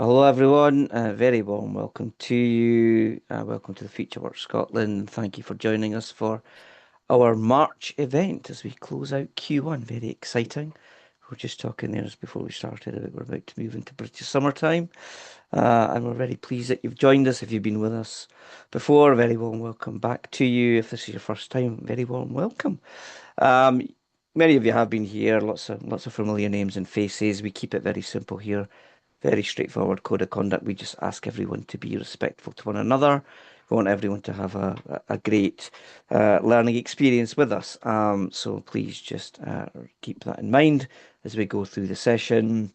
Hello, everyone. Very warm welcome to you. Welcome to the Future Work Scotland. Thank you for joining us for our March event as we close out Q1. Very exciting. We were just talking there just before we started about we're about to move into British summertime. And we're very pleased that you've joined us. If you've been with us before, very warm welcome back to you. If this is your first time, very warm welcome. Um, Many of you have been here, lots of familiar names and faces. We keep it very simple here. Very straightforward code of conduct. We just ask everyone to be respectful to one another. We want everyone to have a great learning experience with us. So please just keep that in mind as we go through the session.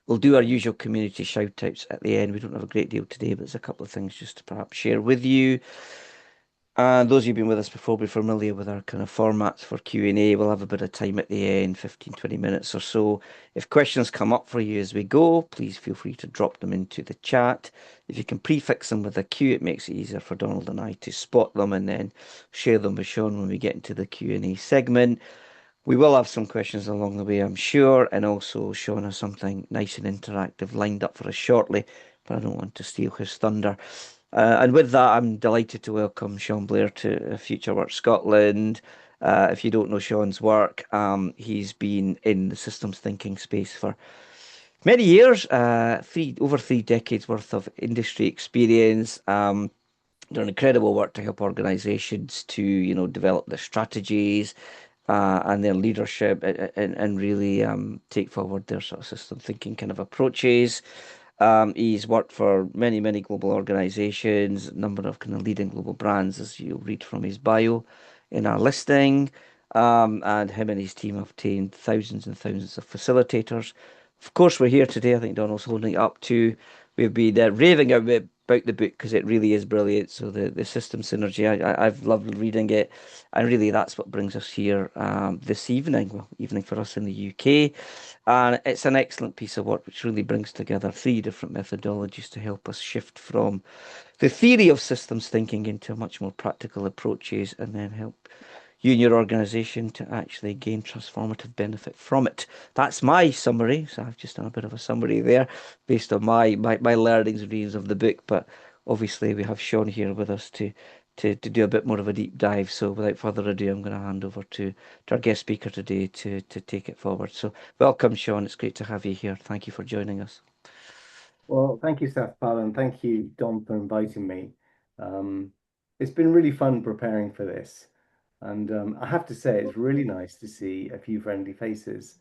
We'll do our usual community shout outs at the end. We don't have a great deal today, but there's a couple of things just to perhaps share with you. And those of you who've been with us before will be familiar with our kind of formats for Q&A. We'll have a bit of time at the end, 15, 20 minutes or so. If questions come up for you as we go, please feel free to drop them into the chat. If you can prefix them with a Q, it makes it easier for Donald and I to spot them and then share them with Sean when we get into the Q&A segment. We will have some questions along the way, I'm sure, and also Sean has something nice and interactive lined up for us shortly, but I don't want to steal his thunder. And with that, I'm delighted to welcome Sean Blair to Future Work Scotland. If you don't know Sean's work, he's been in the systems thinking space for many years, over 3 decades worth of industry experience. Done incredible work to help organizations to, develop their strategies and their leadership and really take forward their sort of system thinking kind of approaches. He's worked for many, many global organizations, a number of kind of leading global brands, as you'll read from his bio in our listing. And him and his team have obtained thousands and thousands of facilitators. Of course, we're here today. I think Donald's holding it up to. We've been raving about the book because it really is brilliant. So the system synergy, I've loved reading it, and really that's what brings us here this evening. Well, evening for us in the UK, and it's an excellent piece of work which really brings together 3 different methodologies to help us shift from the theory of systems thinking into much more practical approaches, and then help you and your organization to actually gain transformative benefit from it. That's my summary. So I've just done a bit of a summary there based on my learnings and readings of the book. But obviously we have Sean here with us to do a bit more of a deep dive. So without further ado, I'm going to hand over to our guest speaker today to take it forward. So welcome, Sean. It's great to have you here. Thank you for joining us. Well, thank you, Sathpal, and thank you, Don, for inviting me. Um, it's been really fun preparing for this, and I have to say it's really nice to see a few friendly faces.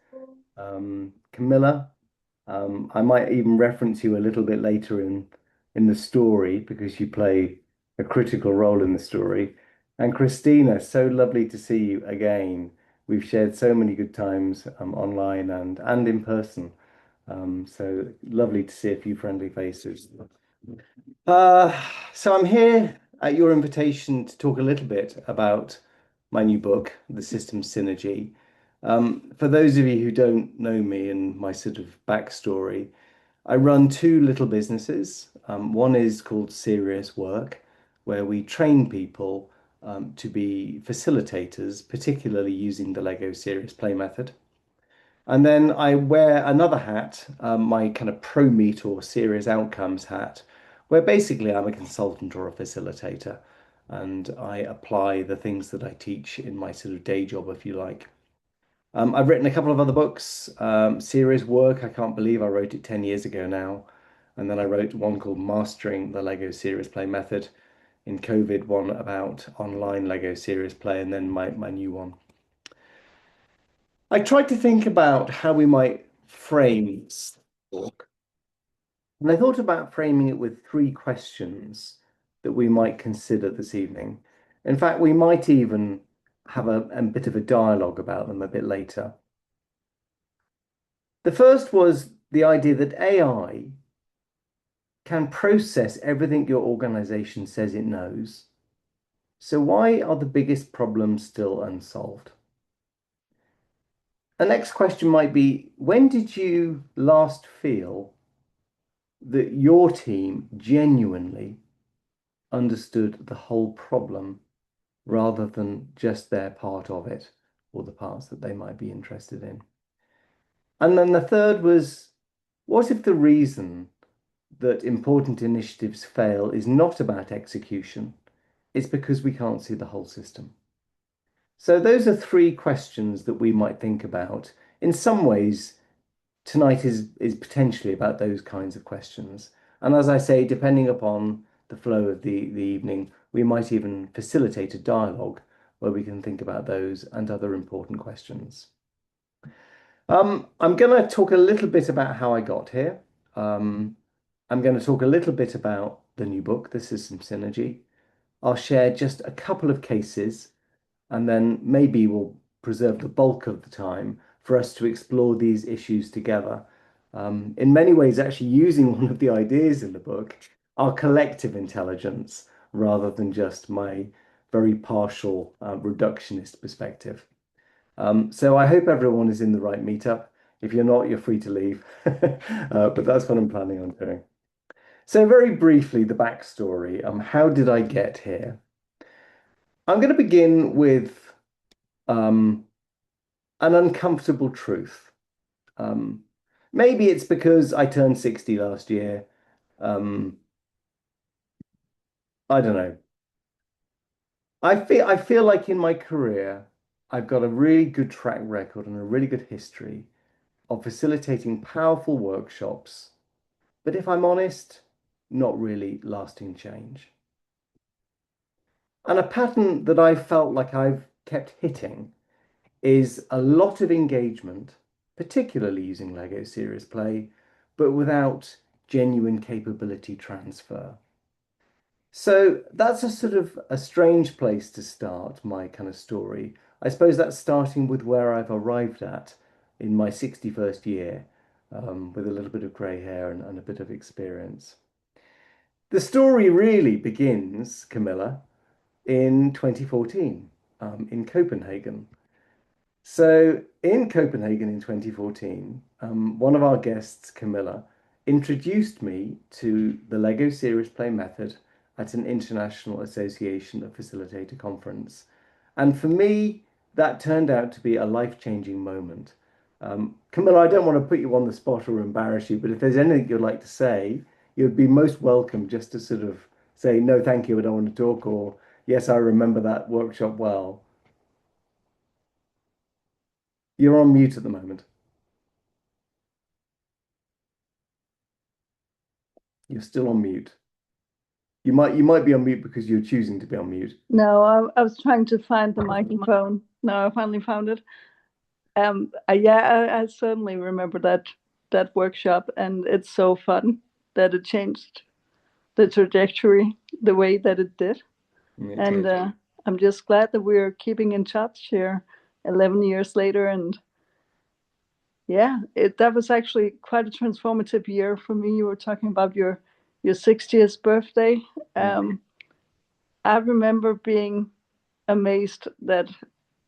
Camilla, I might even reference you a little bit later in the story because you play a critical role in the story. And Christina, so lovely to see you again. We've shared so many good times online and in person. So lovely to see a few friendly faces. Uh, so I'm here at your invitation to talk a little bit about my new book, The Systems Synergy. For those of you who don't know me and my sort of backstory, I run two little businesses. One is called Serious Work, where we train people to be facilitators, particularly using the Lego Serious Play method. And then I wear another hat, my kind of pro meet or serious outcomes hat, where basically I'm a consultant or a facilitator. And I apply the things that I teach in my sort of day job, if you like. I've written a couple of other books. Serious Work, I can't believe I wrote it 10 years ago now. And then I wrote one called Mastering the Lego Serious Play Method in COVID, one about online Lego Serious Play, and then my new one. I tried to think about how we might frame this talk, and I thought about framing it with three questions that we might consider this evening. In fact, we might even have a bit of a dialogue about them a bit later. The first was the idea that AI can process everything your organization says it knows. So why are the biggest problems still unsolved? The next question might be, when did you last feel that your team genuinely understood the whole problem rather than just their part of it or the parts that they might be interested in? And then the third was, what if the reason that important initiatives fail is not about execution, it's because we can't see the whole system. So, those are three questions that we might think about. In some ways, tonight is potentially about those kinds of questions. And as I say, depending upon the flow of the evening, we might even facilitate a dialogue where we can think about those and other important questions. I'm going to talk a little bit about how I got here. Um, I'm going to talk a little bit about the new book. This is some synergy. I'll share just a couple of cases, and then maybe we'll preserve the bulk of the time for us to explore these issues together. In many ways, actually using one of the ideas in the book, our collective intelligence, rather than just my very partial reductionist perspective. So I hope everyone is in the right meetup. If you're not, you're free to leave. But that's what I'm planning on doing. So very briefly, the backstory. How did I get here? I'm going to begin with um, an uncomfortable truth. Um, Maybe it's because I turned 60 last year. Um, I don't know. I feel like in my career, I've got a really good track record and a really good history of facilitating powerful workshops, but if I'm honest, not really lasting change. And a pattern that I felt like I've kept hitting is a lot of engagement, particularly using Lego Serious Play, but without genuine capability transfer. So that's a sort of a strange place to start my kind of story. I suppose that's starting with where I've arrived at in my 61st year, with a little bit of grey hair and a bit of experience. The story really begins, Camilla, in 2014, in Copenhagen. So in Copenhagen in 2014, one of our guests, Camilla, introduced me to the Lego Serious Play method at an International Association of Facilitator conference. And for me, that turned out to be a life-changing moment. Camilla, I don't want to put you on the spot or embarrass you, but if there's anything you'd like to say, you'd be most welcome just to sort of say, no, thank you, I don't want to talk, or yes, I remember that workshop well. You're on mute at the moment. You're still on mute. You might be on mute because you're choosing to be on mute. No, I was trying to find the microphone. No, I finally found it. Yeah, I certainly remember that workshop, and it's so fun that it changed the trajectory the way that it did. It And did. I'm just glad that we're keeping in touch here, 11 years later. And yeah, that was actually quite a transformative year for me. You were talking about your 60th birthday. Mm, Um, I remember being amazed that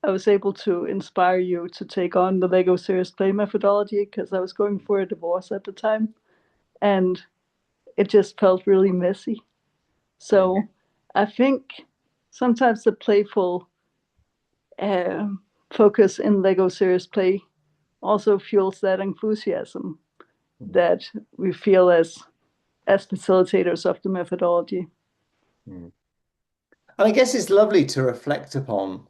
I was able to inspire you to take on the Lego Serious Play methodology because I was going for a divorce at the time and it just felt really messy. mm, So I think sometimes the playful uh, focus in Lego Serious Play also fuels that enthusiasm mm, that we feel as facilitators of the methodology. mm. And I guess it's lovely to reflect upon.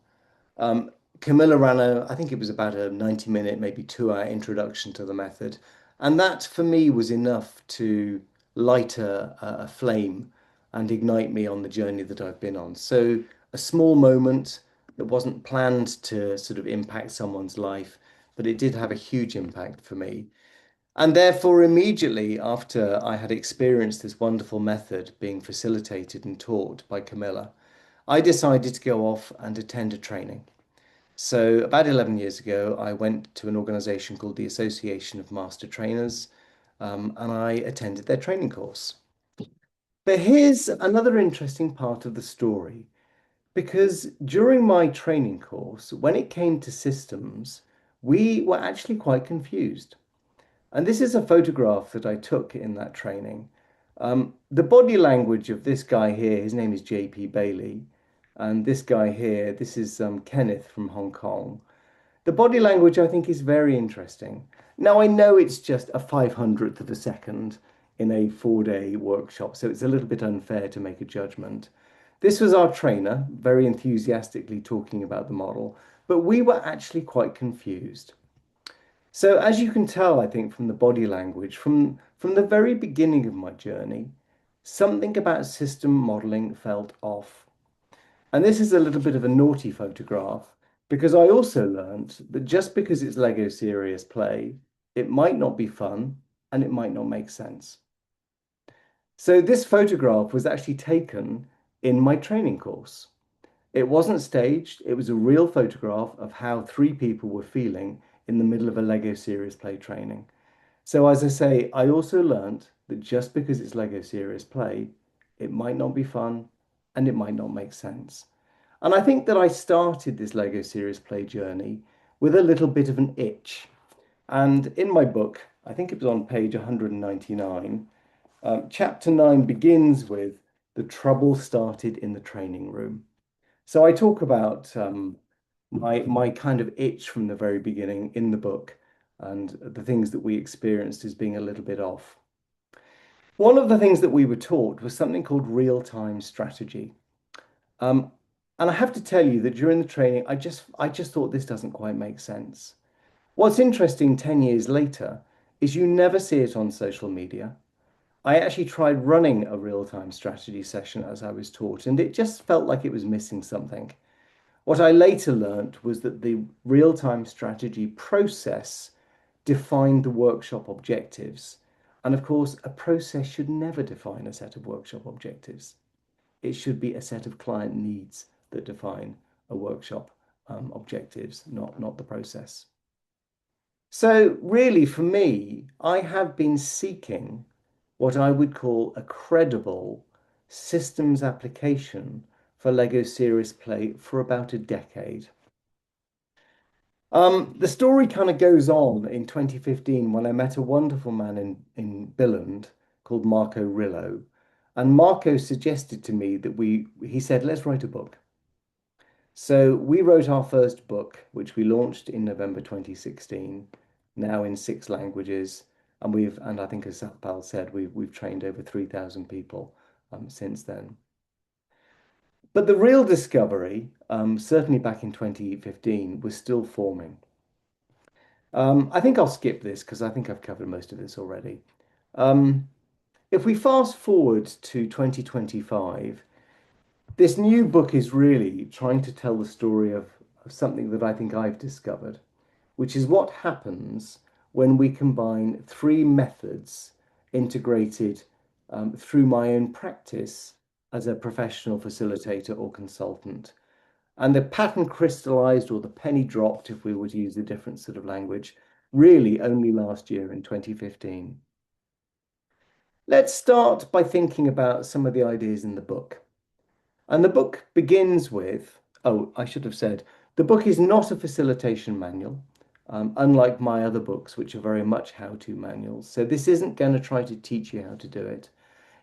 Um, Camilla ran I think it was about a 90-minute, maybe 2 hour introduction to the method. And that for me was enough to light a flame and ignite me on the journey that I've been on. So a small moment that wasn't planned to sort of impact someone's life, but it did have a huge impact for me. And therefore, immediately after I had experienced this wonderful method being facilitated and taught by Camilla, I decided to go off and attend a training. So, about 11 years ago, I went to an organization called the Association of Master Trainers, and I attended their training course. But here's another interesting part of the story, because during my training course, when it came to systems, we were actually quite confused. And this is a photograph that I took in that training. The body language of this guy here, his name is JP Bailey, and this guy here, this is Kenneth from Hong Kong. The body language, I think, is very interesting. Now, I know it's just a 500th of a second. in a 4-day workshop, so it's a little bit unfair to make a judgment. This was our trainer, very enthusiastically talking about the model, but we were actually quite confused. So as you can tell, I think from the body language, from the very beginning of my journey, something about system modeling felt off. And this is a little bit of a naughty photograph because I also learned that just because it's Lego serious play, it might not be fun and it might not make sense. So this photograph was actually taken in my training course. It wasn't staged, it was a real photograph of how 3 people were feeling in the middle of a Lego serious play training. So as I say, I also learned that just because it's Lego serious play, it might not be fun and it might not make sense. And I think that I started this Lego serious play journey with a little bit of an itch. And in my book, I think it was on page 199, chapter 9 begins with the trouble started in the training room. So I talk about my kind of itch from the very beginning in the book and the things that we experienced as being a little bit off. One of the things that we were taught was something called real-time strategy. And I have to tell you that during the training, I just thought this doesn't quite make sense. What's interesting 10 years later is you never see it on social media. I actually tried running a real-time strategy session as I was taught, and it just felt like it was missing something. What I later learned was that the real-time strategy process defined the workshop objectives. And of course, a process should never define a set of workshop objectives. It should be a set of client needs that define a workshop objectives, not the process. So really, for me, I have been seeking what I would call a credible systems application for Lego Serious Play for about a decade. The story kind of goes on in 2015 when I met a wonderful man in Billund called Marco Rillo. And Marco suggested to me that he said, let's write a book. So we wrote our first book, which we launched in November 2016, now in 6 languages. And I think as Sathpal said, we've trained over 3,000 people since then. But the real discovery, certainly back in 2015, was still forming. I think I'll skip this because I think I've covered most of this already. If we fast forward to 2025, this new book is really trying to tell the story of something that I think I've discovered, which is what happens when we combine 3 methods integrated through my own practice as a professional facilitator or consultant. And the pattern crystallized, or the penny dropped, if we were to use a different sort of language, really only last year in 2015. Let's start by thinking about some of the ideas in the book. And the book begins with, oh, I should have said, the book is not a facilitation manual, unlike my other books, which are very much how-to manuals. So this isn't going to try to teach you how to do it.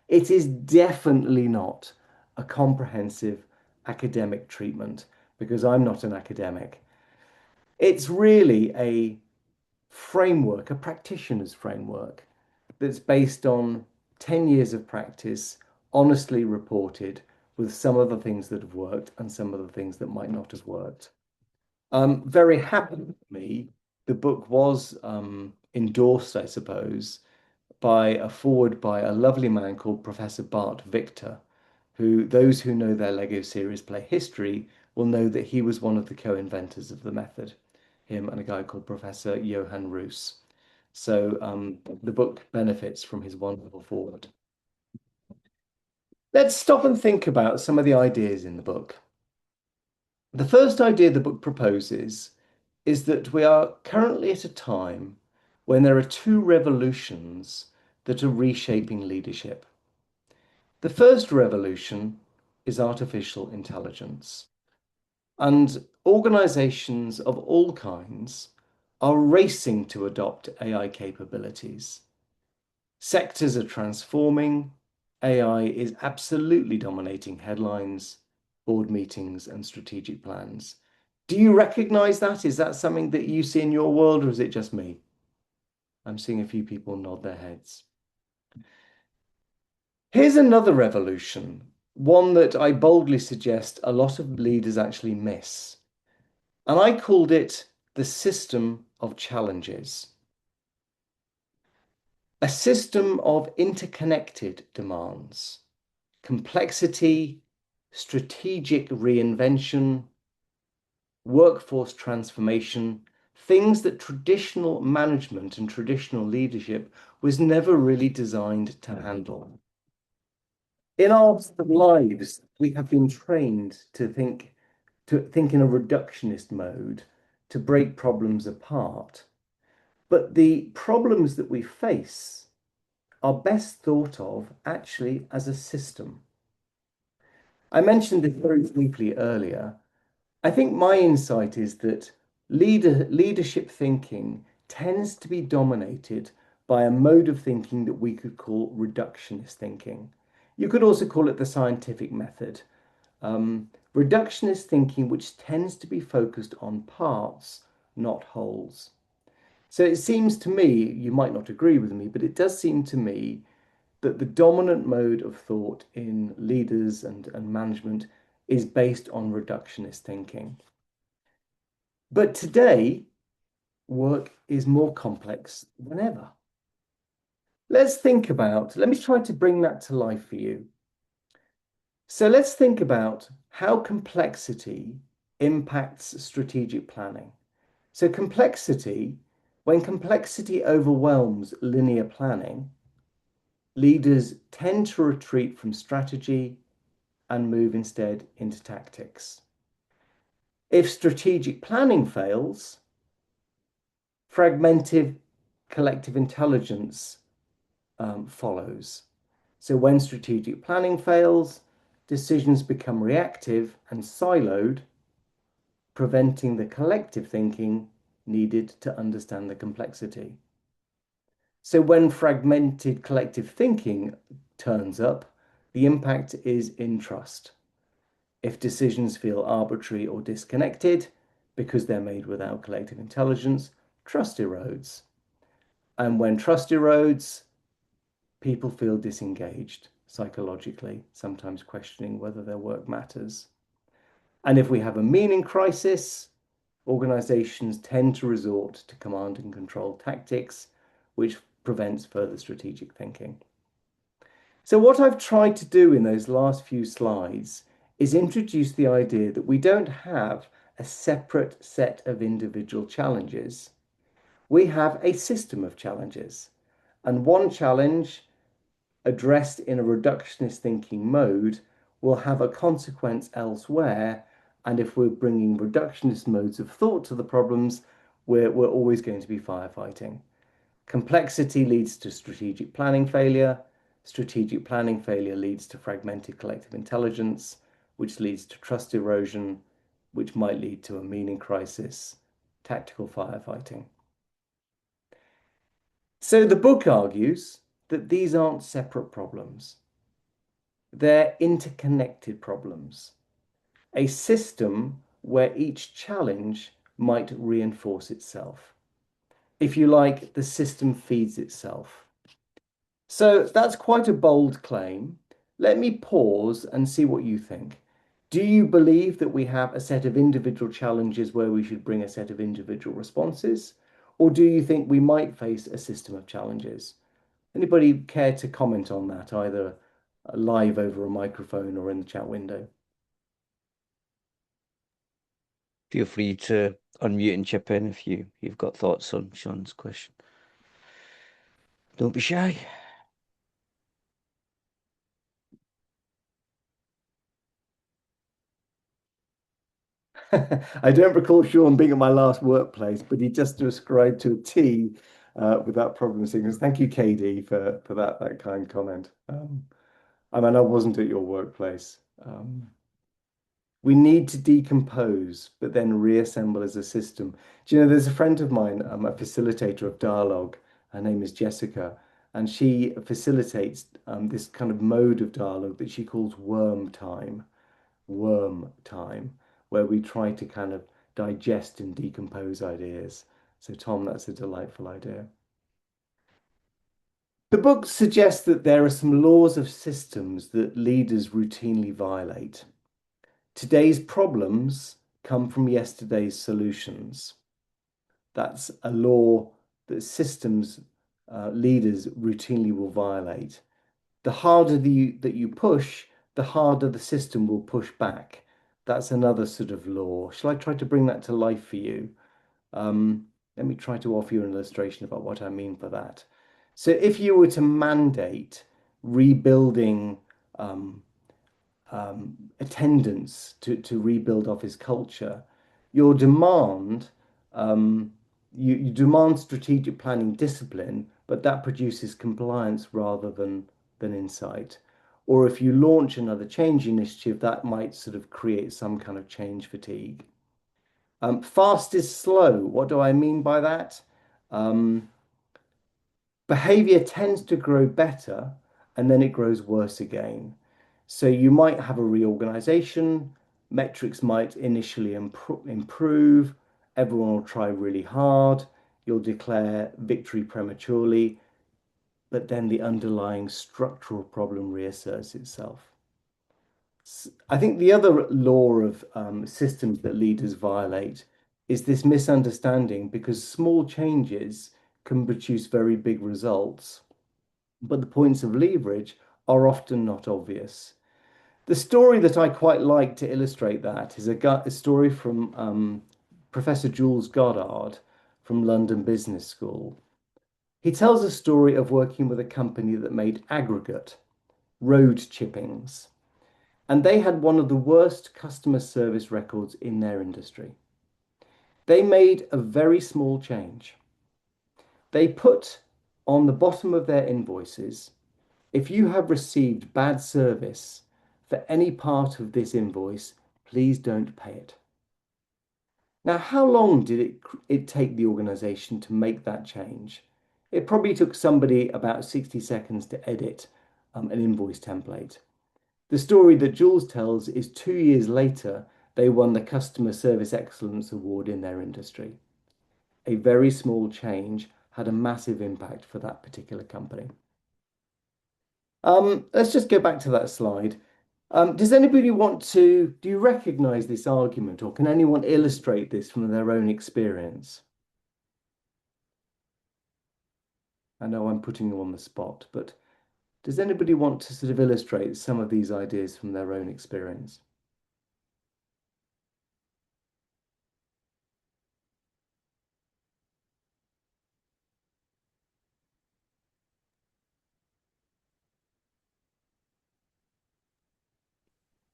It is definitely not a comprehensive academic treatment because I'm not an academic. It's really a framework, a practitioner's framework that's based on 10 years of practice, honestly reported with some of the things that have worked and some of the things that might not have worked. Very happy for me, the book was endorsed, I suppose, by a foreword by a lovely man called Professor Bart Victor, who those who know their Lego Serious Play history will know that he was one of the co-inventors of the method, him and a guy called Professor Johan Roos. So the book benefits from his wonderful foreword. Let's stop and think about some of the ideas in the book. The first idea the book proposes is that we are currently at a time when there are 2 revolutions that are reshaping leadership. The first revolution is artificial intelligence. And organizations of all kinds are racing to adopt AI capabilities. Sectors are transforming. AI is absolutely dominating headlines, board meetings, and strategic plans. Do you recognize that? Is that something that you see in your world, or is it just me? I'm seeing a few people nod their heads. Here's another revolution, one that I boldly suggest a lot of leaders actually miss. And I called it the system of challenges. A system of interconnected demands, complexity, strategic reinvention, workforce transformation, things that traditional management and traditional leadership was never really designed to handle. In our lives, we have been trained to think in a reductionist mode, to break problems apart. But the problems that we face are best thought of actually as a system. I mentioned this very briefly earlier. I think my insight is that leadership thinking tends to be dominated by a mode of thinking that we could call reductionist thinking. You could also call it the scientific method. Reductionist thinking, which tends to be focused on parts, not wholes. So it seems to me, you might not agree with me, but it does seem to me that the dominant mode of thought in leaders and management is based on reductionist thinking. But today, work is more complex than ever. Let me try to bring that to life for you. So let's think about how complexity impacts strategic planning. So when complexity overwhelms linear planning, leaders tend to retreat from strategy and move instead into tactics. If strategic planning fails, fragmented collective intelligence follows. So when strategic planning fails, decisions become reactive and siloed, preventing the collective thinking needed to understand the complexity. So when fragmented collective thinking turns up, the impact is in trust. If decisions feel arbitrary or disconnected because they're made without collective intelligence, trust erodes. And when trust erodes, people feel disengaged psychologically, sometimes questioning whether their work matters. And if we have a meaning crisis, organizations tend to resort to command and control tactics, which prevents further strategic thinking. So what I've tried to do in those last few slides is introduce the idea that we don't have a separate set of individual challenges. We have a system of challenges, and one challenge addressed in a reductionist thinking mode will have a consequence elsewhere. And if we're bringing reductionist modes of thought to the problems, we're always going to be firefighting. Complexity leads to strategic planning failure. Strategic planning failure leads to fragmented collective intelligence, which leads to trust erosion, which might lead to a meaning crisis, tactical firefighting. So the book argues that these aren't separate problems. They're interconnected problems. A system where each challenge might reinforce itself. If you like, the system feeds itself. So that's quite a bold claim. Let me pause and see what you think. Do you believe that we have a set of individual challenges where we should bring a set of individual responses? Or do you think we might face a system of challenges? Anybody care to comment on that, either live over a microphone or in the chat window? Feel free to unmute and chip in if you've got thoughts on Sean's question. Don't be shy. I don't recall Sean being at my last workplace, but he just described to a T without problem signals. Thank you, KD, for that kind comment. I mean, I wasn't at your workplace. We need to decompose, but then reassemble as a system. Do you know, there's a friend of mine, a facilitator of dialogue. Her name is Jessica, and she facilitates this kind of mode of dialogue that she calls worm time, where we try to kind of digest and decompose ideas. So, Tom, that's a delightful idea. The book suggests that there are some laws of systems that leaders routinely violate. Today's problems come from yesterday's solutions. That's a law that systems leaders routinely will violate. The harder that you push, the harder the system will push back. That's another sort of law. Shall I try to bring that to life for you? Let me try to offer you an illustration about what I mean for that. So if you were to mandate rebuilding um, attendance to rebuild office culture, your demand you demand strategic planning discipline, but that produces compliance rather than insight. Or if you launch another change initiative, that might sort of create some kind of change fatigue. Fast is slow. What do I mean by that? Um, Behavior tends to grow better and then it grows worse again. So you might have a reorganization, metrics might initially improve, everyone will try really hard, you'll declare victory prematurely, but then the underlying structural problem reasserts itself. I think the other law of systems that leaders violate is this misunderstanding because small changes can produce very big results, but the points of leverage are often not obvious. The story that I quite like to illustrate that is a story from Professor Jules Goddard from London Business School. He tells a story of working with a company that made aggregate road chippings, and they had one of the worst customer service records in their industry. They made a very small change. They put on the bottom of their invoices, if you have received bad service for any part of this invoice, please don't pay it. Now, how long did it take the organization to make that change? It probably took somebody about 60 seconds to edit an invoice template. The story that Jules tells is 2 years later, they won the Customer Service Excellence Award in their industry. A very small change had a massive impact for that particular company. Let's just go back to that slide. Does anybody do you recognize this argument, or can anyone illustrate this from their own experience? I know I'm putting you on the spot, but does anybody want to sort of illustrate some of these ideas from their own experience?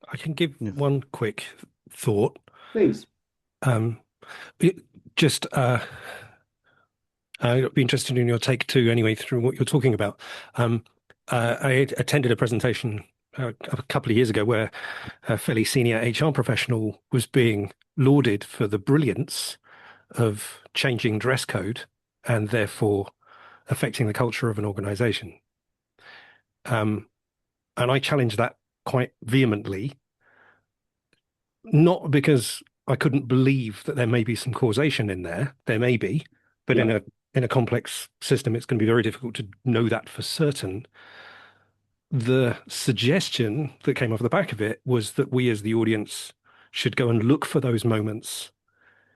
I can give No. one quick thought. Please. Um, it- just I'd be interested in your take too, anyway, through what you're talking about. Um, I attended a presentation a couple of years ago where a fairly senior HR professional was being lauded for the brilliance of changing dress code and therefore affecting the culture of an organization. And I challenged that quite vehemently, not because I couldn't believe that there may be some causation in there. There may be, but Yeah. in a complex system, it's going to be very difficult to know that for certain. The suggestion that came off the back of it was that we as the audience should go and look for those moments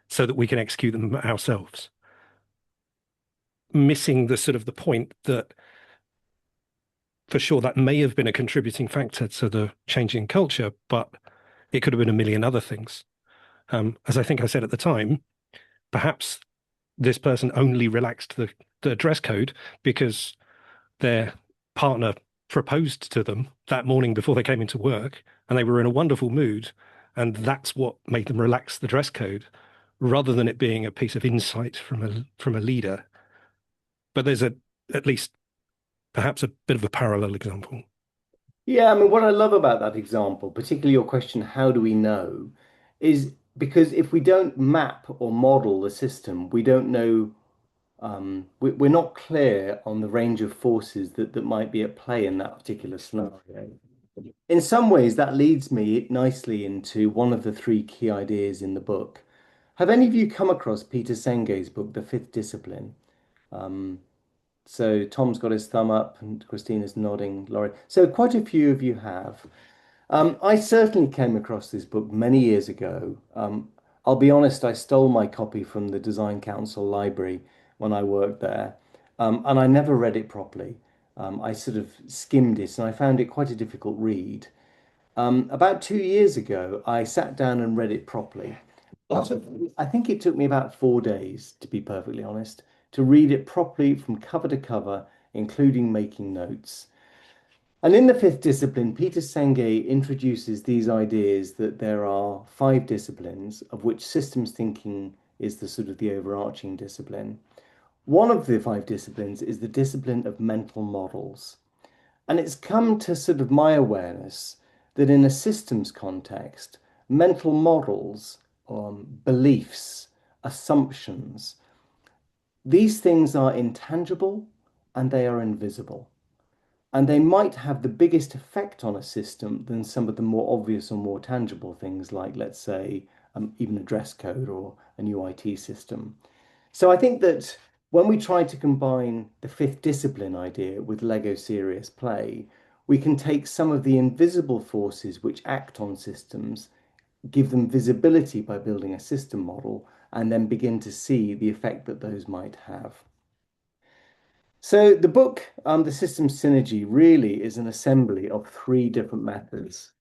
so that we can execute them ourselves. Missing the sort of the point that for sure that may have been a contributing factor to the changing culture, but it could have been a million other things. As I think I said at the time, perhaps this person only relaxed the dress code because their partner proposed to them that morning before they came into work and they were in a wonderful mood. And that's what made them relax the dress code rather than it being a piece of insight from a leader. But there's at least perhaps a bit of a parallel example. Yeah, I mean, what I love about that example, particularly your question, how do we know, is because if we don't map or model the system, we don't know, we're not clear on the range of forces that might be at play in that particular scenario. In some ways, that leads me nicely into one of the three key ideas in the book. Have any of you come across Peter Senge's book, The Fifth Discipline? Um, So Tom's got his thumb up and Christina's nodding, Laurie. So quite a few of you have. I certainly came across this book many years ago. I'll be honest, I stole my copy from the Design Council library when I worked there, and I never read it properly. I sort of skimmed it and I found it quite a difficult read. About 2 years ago, I sat down and read it properly. I think it took me about 4 days, to be perfectly honest, to read it properly from cover to cover, including making notes. And in the fifth discipline, Peter Senge introduces these ideas that there are five disciplines, of which systems thinking is the sort of the overarching discipline. One of the five disciplines is the discipline of mental models. And it's come to sort of my awareness that in a systems context, mental models, beliefs, assumptions, these things are intangible and they are invisible. And they might have the biggest effect on a system than some of the more obvious or more tangible things like, let's say, even a dress code or a new IT system. So I think that when we try to combine the fifth discipline idea with Lego serious play, we can take some of the invisible forces which act on systems, give them visibility by building a system model, and then begin to see the effect that those might have. So the book, The Systems Synergy, really is an assembly of three different methods.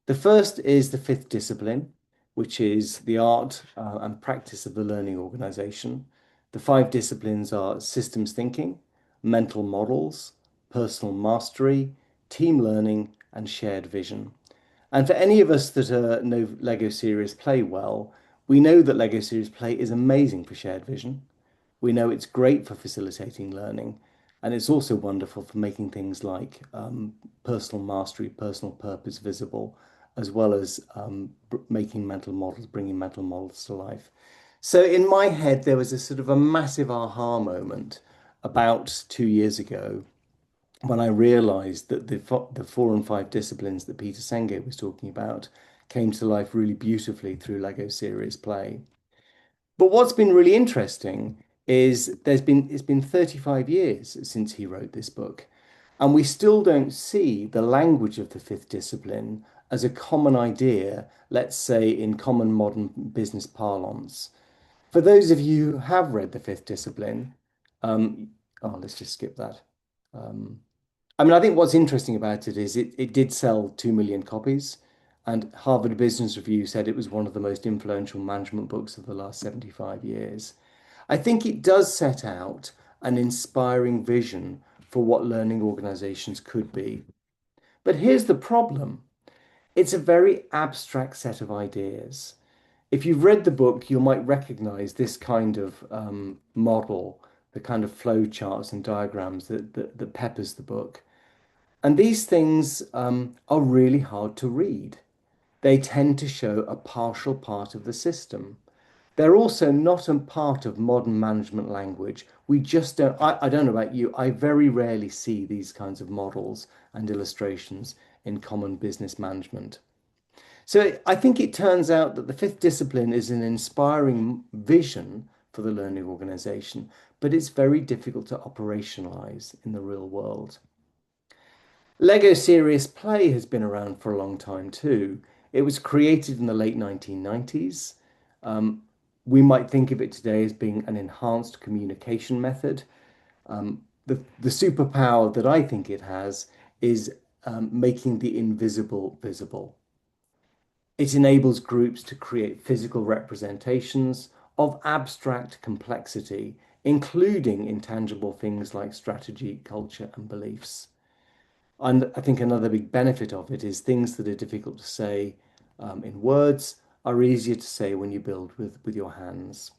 The first is the fifth discipline, which is the art and practice of the learning organization. The five disciplines are systems thinking, mental models, personal mastery, team learning, and shared vision. And for any of us that know Lego Serious Play well, we know that Lego Serious Play is amazing for shared vision. We know it's great for facilitating learning, and it's also wonderful for making things like personal mastery, personal purpose visible, as well as making mental models, bringing mental models to life. So in my head, there was a sort of a massive aha moment about 2 years ago when I realized that the four and five disciplines that Peter Senge was talking about came to life really beautifully through Lego Serious Play. But what's been really interesting is it's been 35 years since he wrote this book, and we still don't see the language of the fifth discipline as a common idea, let's say in common modern business parlance. For those of you who have read the fifth discipline, let's just skip that. Um, I think what's interesting about it is it did sell 2 million copies, and Harvard Business Review said it was one of the most influential management books of the last 75 years. I think it does set out an inspiring vision for what learning organizations could be. But here's the problem. It's a very abstract set of ideas. If you've read the book, you might recognize this kind of model, the kind of flow charts and diagrams that peppers the book. And these things are really hard to read. They tend to show a partial part of the system. They're also not a part of modern management language. We just don't, I don't know about you, I very rarely see these kinds of models and illustrations in common business management. So I think it turns out that the fifth discipline is an inspiring vision for the learning organization, but it's very difficult to operationalize in the real world. Lego Serious Play has been around for a long time too. It was created in the late 1990s. Um, we might think of it today as being an enhanced communication method. The superpower that I think it has is making the invisible visible. It enables groups to create physical representations of abstract complexity, including intangible things like strategy, culture, and beliefs. And I think another big benefit of it is things that are difficult to say in words are easier to say when you build with your hands.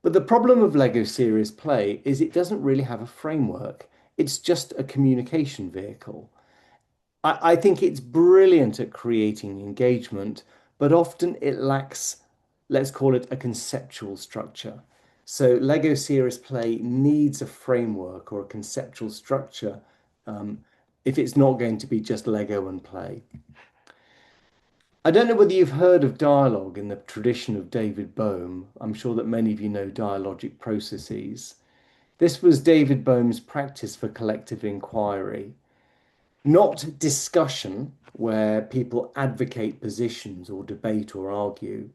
But the problem of Lego Serious Play is it doesn't really have a framework. It's just a communication vehicle. I think it's brilliant at creating engagement, but often it lacks, let's call it a conceptual structure. So Lego Serious Play needs a framework or a conceptual structure if it's not going to be just Lego and play. I don't know whether you've heard of dialogue in the tradition of David Bohm. I'm sure that many of you know dialogic processes. This was David Bohm's practice for collective inquiry, not discussion where people advocate positions or debate or argue,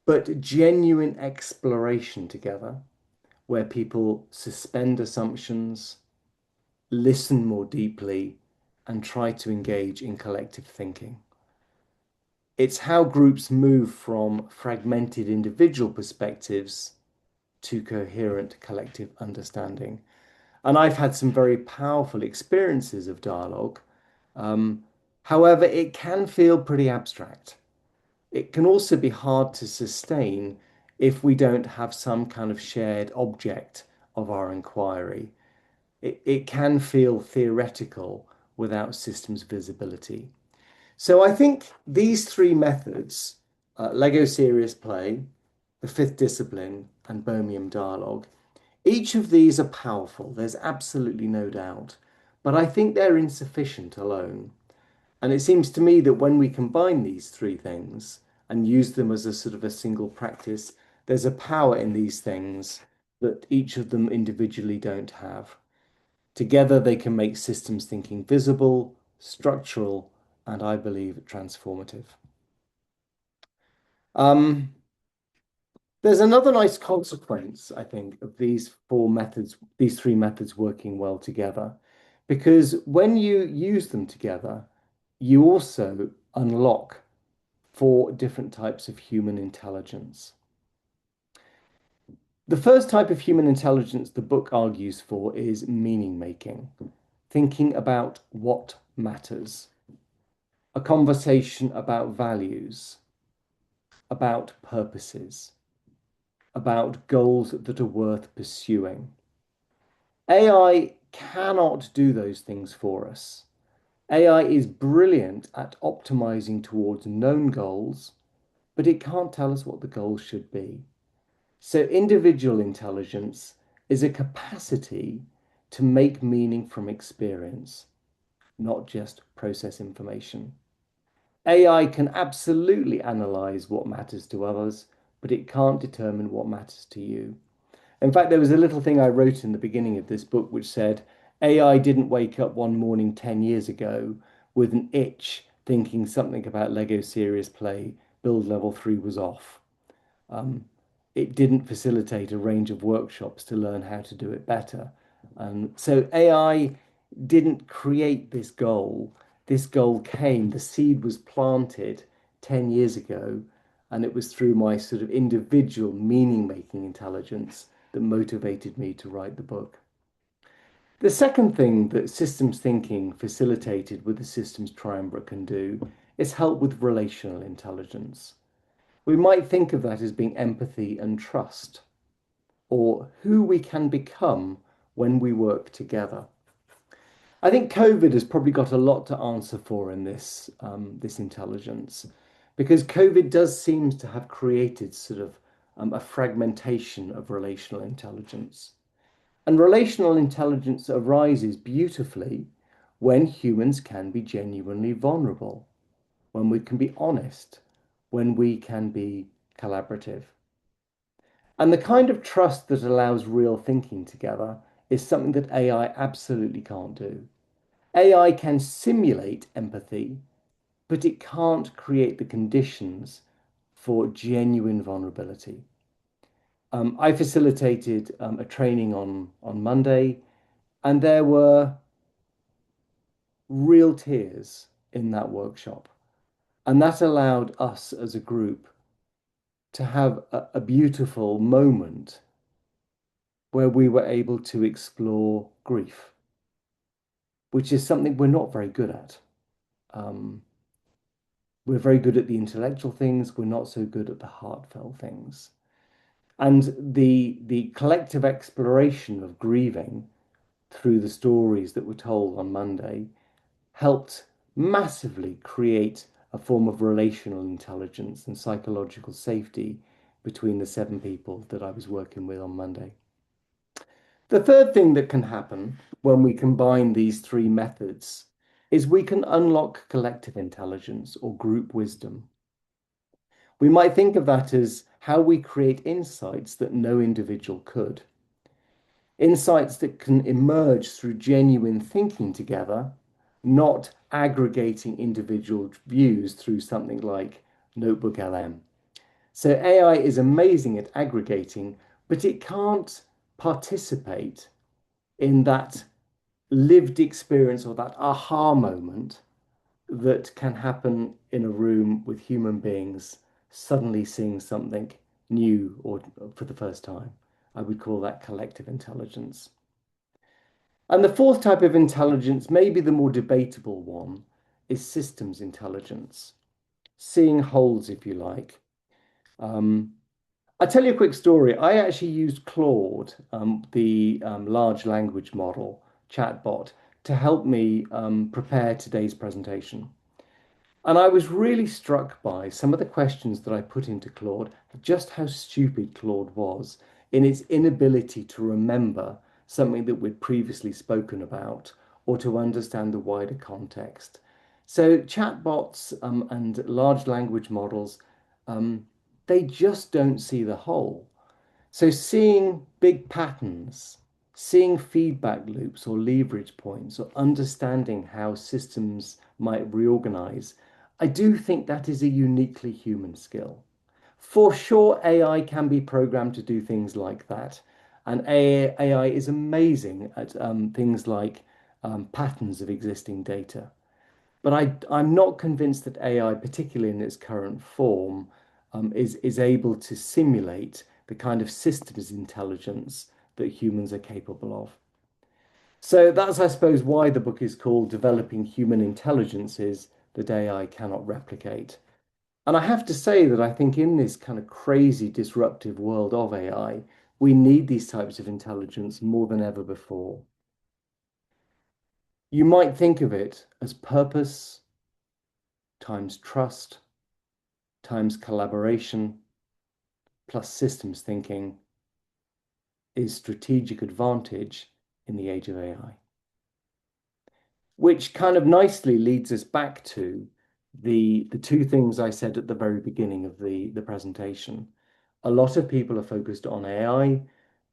but genuine exploration together where people suspend assumptions, listen more deeply, and try to engage in collective thinking. It's how groups move from fragmented individual perspectives to coherent collective understanding. And I've had some very powerful experiences of dialogue. Um, However, it can feel pretty abstract. It can also be hard to sustain if we don't have some kind of shared object of our inquiry. It can feel theoretical without systems visibility. So I think these three methods, Lego serious play, the fifth discipline, and Bohemian dialogue, each of these are powerful. There's absolutely no doubt. But I think they're insufficient alone. And it seems to me that when we combine these three things and use them as a sort of a single practice, there's a power in these things that each of them individually don't have. Together, they can make systems thinking visible, structural, and I believe transformative. Um, there's another nice consequence, I think, of these three methods working well together, because when you use them together, you also unlock four different types of human intelligence. The first type of human intelligence the book argues for is meaning making, thinking about what matters, a conversation about values, about purposes, about goals that are worth pursuing. AI cannot do those things for us. AI is brilliant at optimizing towards known goals, but it can't tell us what the goals should be. So individual intelligence is a capacity to make meaning from experience, not just process information. AI can absolutely analyze what matters to others, but it can't determine what matters to you. In fact, there was a little thing I wrote in the beginning of this book which said AI didn't wake up one morning 10 years ago with an itch thinking something about Lego serious play, build level 3 was off. It didn't facilitate a range of workshops to learn how to do it better. So AI didn't create this goal. This goal came, the seed was planted 10 years ago, and it was through my sort of individual meaning-making intelligence that motivated me to write the book. The second thing that systems thinking facilitated with the systems triumvirate can do is help with relational intelligence. We might think of that as being empathy and trust, or who we can become when we work together. I think COVID has probably got a lot to answer for in this intelligence, because COVID does seem to have created sort of a fragmentation of relational intelligence. And relational intelligence arises beautifully when humans can be genuinely vulnerable, when we can be honest, when we can be collaborative. And the kind of trust that allows real thinking together is something that AI absolutely can't do. AI can simulate empathy, but it can't create the conditions for genuine vulnerability. I facilitated a training on Monday, and there were real tears in that workshop. And that allowed us as a group to have a beautiful moment where we were able to explore grief, which is something we're not very good at. Um, we're very good at the intellectual things, we're not so good at the heartfelt things. And the collective exploration of grieving through the stories that were told on Monday helped massively create a form of relational intelligence and psychological safety between the 7 people that I was working with on Monday. The third thing that can happen when we combine these three methods is we can unlock collective intelligence or group wisdom. We might think of that as how we create insights that no individual could. insights that can emerge through genuine thinking together, not aggregating individual views through something like Notebook LM. So AI is amazing at aggregating, but it can't participate in that lived experience or that aha moment that can happen in a room with human beings suddenly seeing something new or for the first time. I would call that collective intelligence. And the fourth type of intelligence, maybe the more debatable one, is systems intelligence, seeing holes, if you like. I'll tell you a quick story. I actually used Claude, the large language model chatbot, to help me prepare today's presentation. And I was really struck by some of the questions that I put into Claude, just how stupid Claude was in its inability to remember something that we'd previously spoken about or to understand the wider context. So chatbots and large language models, they just don't see the whole. So seeing big patterns, seeing feedback loops or leverage points, or understanding how systems might reorganize, I do think that is a uniquely human skill. For sure, AI can be programmed to do things like that. And AI is amazing at things like patterns of existing data. But I'm not convinced that AI, particularly in its current form, is able to simulate the kind of systems intelligence that humans are capable of. So that's, I suppose, why the book is called Developing Human Intelligences That AI Cannot Replicate. And I have to say that I think in this kind of crazy disruptive world of AI, we need these types of intelligence more than ever before. You might think of it as purpose times trust times collaboration plus systems thinking is strategic advantage in the age of AI. Which kind of nicely leads us back to the two things I said at the very beginning of the presentation. A lot of people are focused on AI.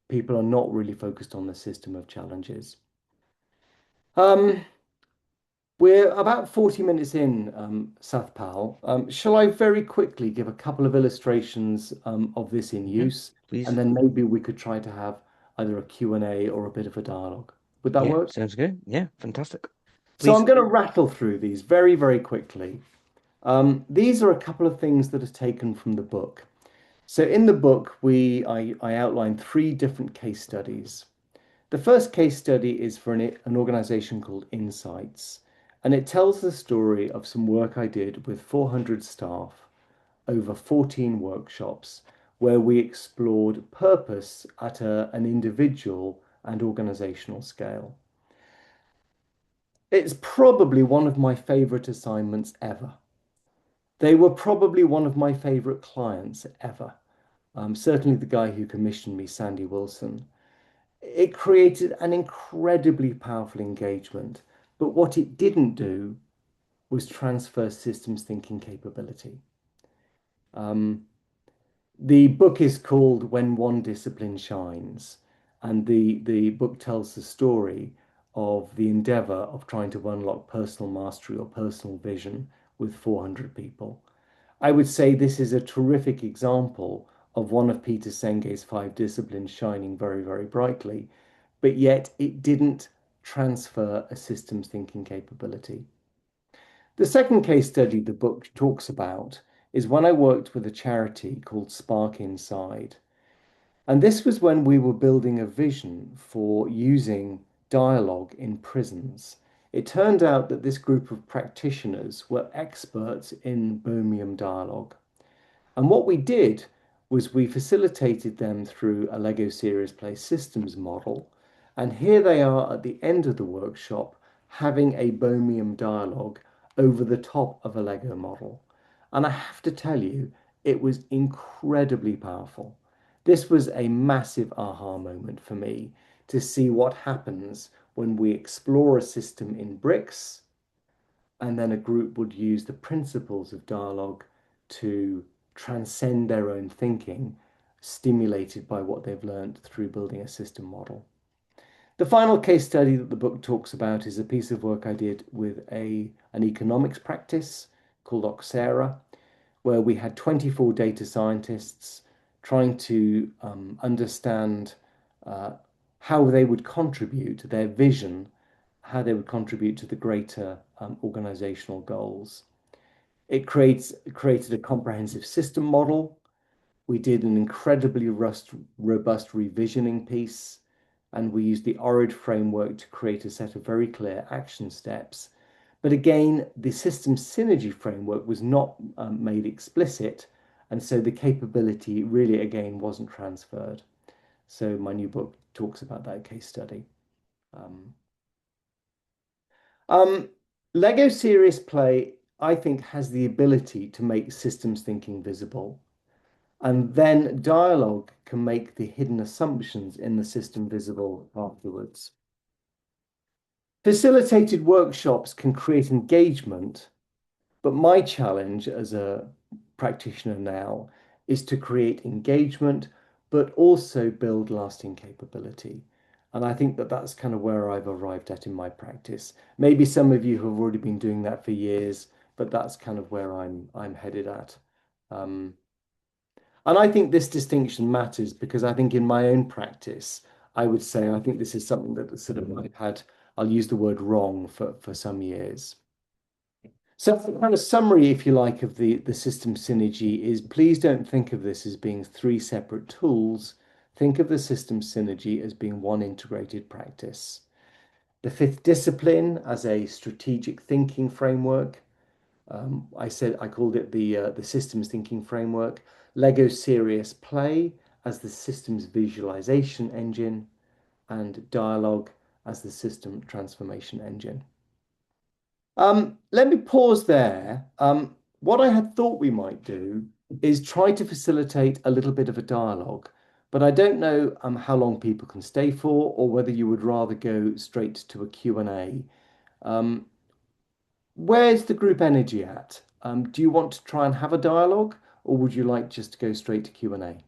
People are not really focused on the system of challenges. We're about 40 minutes in, Sathpal. Shall I very quickly give a couple of illustrations of this in Hmm. use? Please. And then maybe we could try to have either a Q&A or a bit of a dialogue. Would that Yeah, work? sounds good. Yeah, fantastic. So I'm Please. going to rattle through these very, very quickly. These are a couple of things that are taken from the book. So in the book, I outline three different case studies. The first case study is for an organization called Insights, and it tells the story of some work I did with 400 staff over 14 workshops where we explored purpose at an individual and organizational scale. It's probably one of my favorite assignments ever. They were probably one of my favorite clients ever. Certainly the guy who commissioned me, Sandy Wilson. It created an incredibly powerful engagement, but what it didn't do was transfer systems thinking capability. Um, the book is called When One Discipline Shines, and the book tells the story of the endeavor of trying to unlock personal mastery or personal vision with 400 people. I would say this is a terrific example of one of Peter Senge's five disciplines shining very, very brightly, but yet it didn't transfer a systems thinking capability. The second case study the book talks about is when I worked with a charity called Spark Inside. And this was when we were building a vision for using dialogue in prisons. It turned out that this group of practitioners were experts in Bohemian dialogue. And what we did was we facilitated them through a Lego Serious Play systems model. And here they are at the end of the workshop having a Bohemian dialogue over the top of a Lego model. And I have to tell you, it was incredibly powerful. This was a massive aha moment for me to see what happens when we explore a system in bricks and then a group would use the principles of dialogue to transcend their own thinking, stimulated by what they've learned through building a system model. The final case study that the book talks about is a piece of work I did with an economics practice called Oxera, where we had 24 data scientists trying to understand uh, how they would contribute, their vision, how they would contribute to the greater organizational goals. It created a comprehensive system model. We did an incredibly robust revisioning piece, and we used the ORID framework to create a set of very clear action steps. But again, the system synergy framework was not made explicit, and so the capability really, again, wasn't transferred. So my new book talks about that case study. Um, um, Lego Serious Play, I think, has the ability to make systems thinking visible. And then dialogue can make the hidden assumptions in the system visible afterwards. Facilitated workshops can create engagement, but my challenge as a practitioner now is to create engagement, but also build lasting capability. And I think that that's kind of where I've arrived at in my practice. Maybe some of you have already been doing that for years, but that's kind of where I'm headed at. Um, and I think this distinction matters because I think in my own practice, I would say I think this is something that sort of I've had, I'll use the word wrong for some years. So the kind of summary, if you like, of the system synergy is please don't think of this as being three separate tools. Think of the system synergy as being one integrated practice. The fifth discipline as a strategic thinking framework. I called it the systems thinking framework. Lego Serious Play as the systems visualization engine, and dialogue as the system transformation engine. Let me pause there. What I had thought we might do is try to facilitate a little bit of a dialogue, but I don't know how long people can stay for or whether you would rather go straight to a Q&A. Where's the group energy at? Do you want to try and have a dialogue, or would you like just to go straight to Q&A?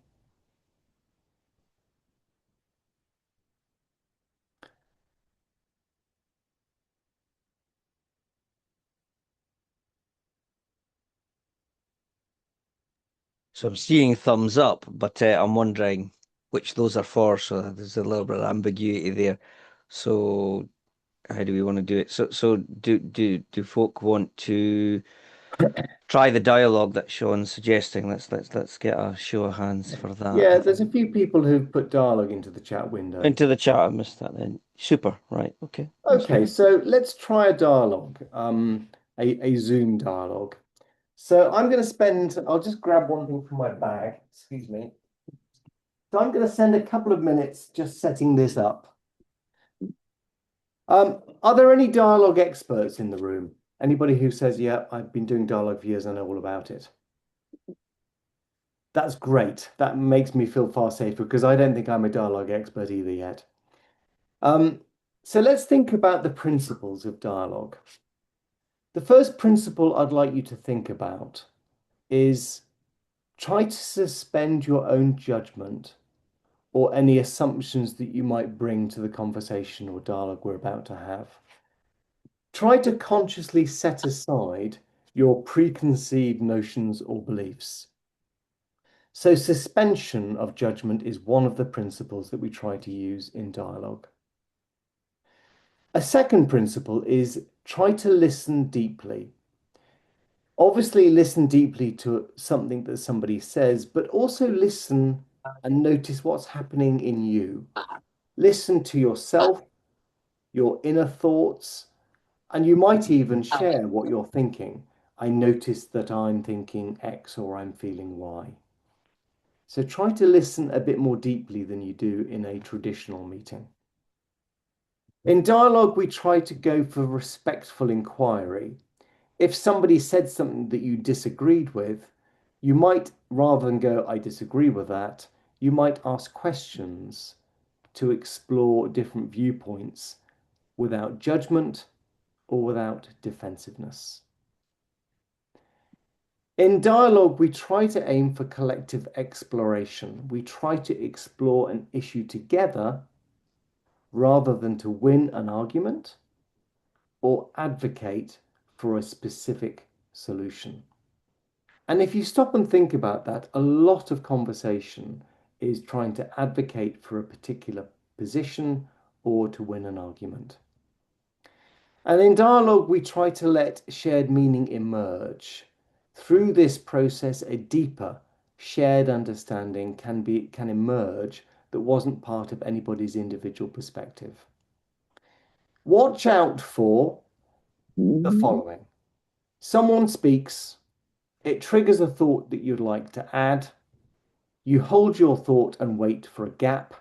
So I'm seeing thumbs up, but I'm wondering which those are for. So there's a little bit of ambiguity there. So how do we want to do it? So do folk want to try the dialogue that Sean's suggesting? Let's get a show of hands for that. Yeah, there's a few people who've put dialogue into the chat window. Into the chat, I missed that then. Super, right? Okay. Okay, so let's try a dialogue, a Zoom dialogue. So I'll just grab one thing from my bag, excuse me. So I'm going to spend a couple of minutes just setting this up. Are there any dialogue experts in the room? Anybody who says, yeah, I've been doing dialogue for years, I know all about it. That's great. That makes me feel far safer because I don't think I'm a dialogue expert either yet. So let's think about the principles of dialogue. The first principle I'd like you to think about is try to suspend your own judgment or any assumptions that you might bring to the conversation or dialogue we're about to have. Try to consciously set aside your preconceived notions or beliefs. So suspension of judgment is one of the principles that we try to use in dialogue. A second principle is try to listen deeply. Obviously, listen deeply to something that somebody says, but also listen and notice what's happening in you. Listen to yourself, your inner thoughts, and you might even share what you're thinking. I noticed that I'm thinking X or I'm feeling Y. So try to listen a bit more deeply than you do in a traditional meeting. In dialogue, we try to go for respectful inquiry. If somebody said something that you disagreed with, you might, rather than go, I disagree with that, you might ask questions to explore different viewpoints without judgment or without defensiveness. In dialogue, we try to aim for collective exploration. We try to explore an issue together rather than to win an argument or advocate for a specific solution. And if you stop and think about that, a lot of conversation is trying to advocate for a particular position or to win an argument. And in dialogue, we try to let shared meaning emerge. Through this process, a deeper shared understanding can emerge that wasn't part of anybody's individual perspective. Watch out for the following. Someone speaks, it triggers a thought that you'd like to add. You hold your thought and wait for a gap.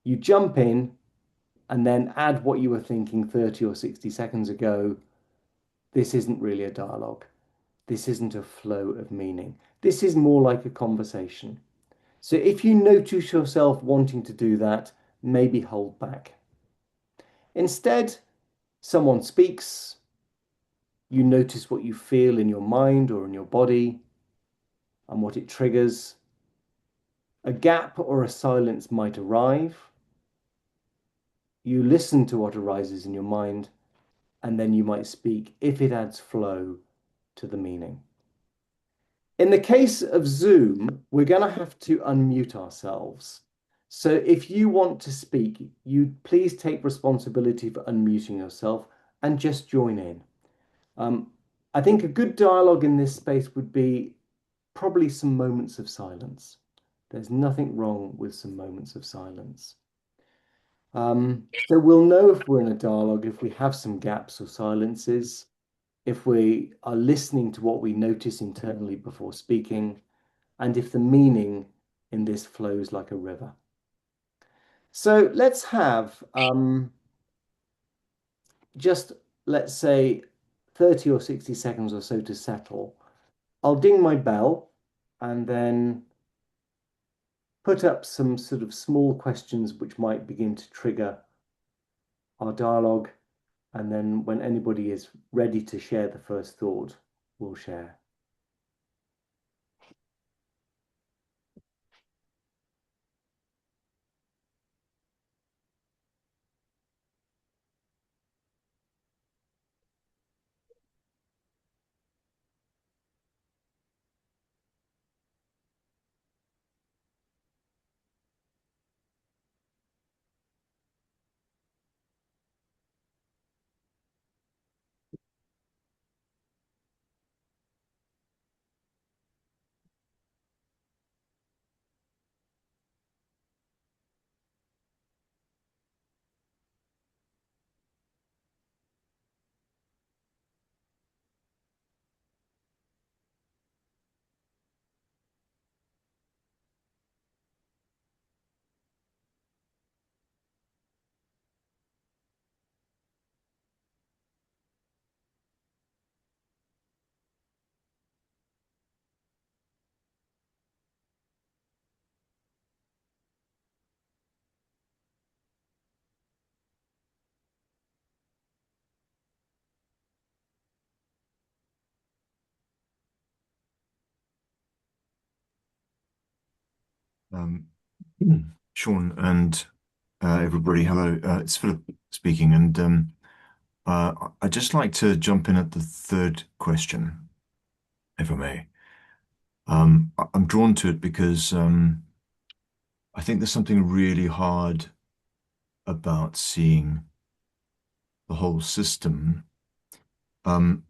You jump in and then add what you were thinking 30 or 60 seconds ago. This isn't really a dialogue. This isn't a flow of meaning. This is more like a conversation. So if you notice yourself wanting to do that, maybe hold back. Instead, someone speaks, you notice what you feel in your mind or in your body and what it triggers. A gap or a silence might arrive. You listen to what arises in your mind, and then you might speak if it adds flow to the meaning. In the case of Zoom, we're going to have to unmute ourselves. So if you want to speak, you please take responsibility for unmuting yourself and just join in. I think a good dialogue in this space would be probably some moments of silence. There's nothing wrong with some moments of silence. So we'll know if we're in a dialogue, if we have some gaps or silences, if we are listening to what we notice internally before speaking, and if the meaning in this flows like a river. So let's have just, let's say, 30 or 60 seconds or so to settle. I'll ding my bell and then put up some sort of small questions which might begin to trigger our dialogue. And then when anybody is ready to share the first thought, we'll share. Um, Sean and everybody, hello. It's Philip speaking, and I'd just like to jump in at the third question, if I may. I'm drawn to it because I think there's something really hard about seeing the whole system, um,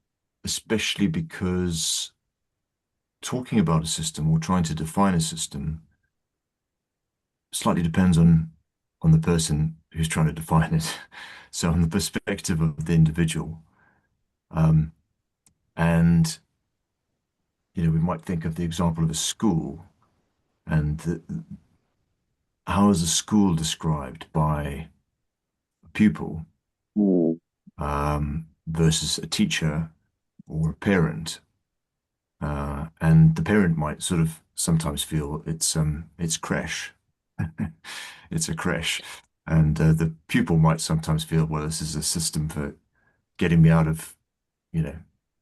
especially because talking about a system or trying to define a system slightly depends on the person who's trying to define it. So on the perspective of the individual, um, and we might think of the example of a school, and how is a school described by a pupil versus a teacher or a parent, and the parent might sort of sometimes feel it's creche, it's a creche, and the pupil might sometimes feel, well, this is a system for getting me out of, you know,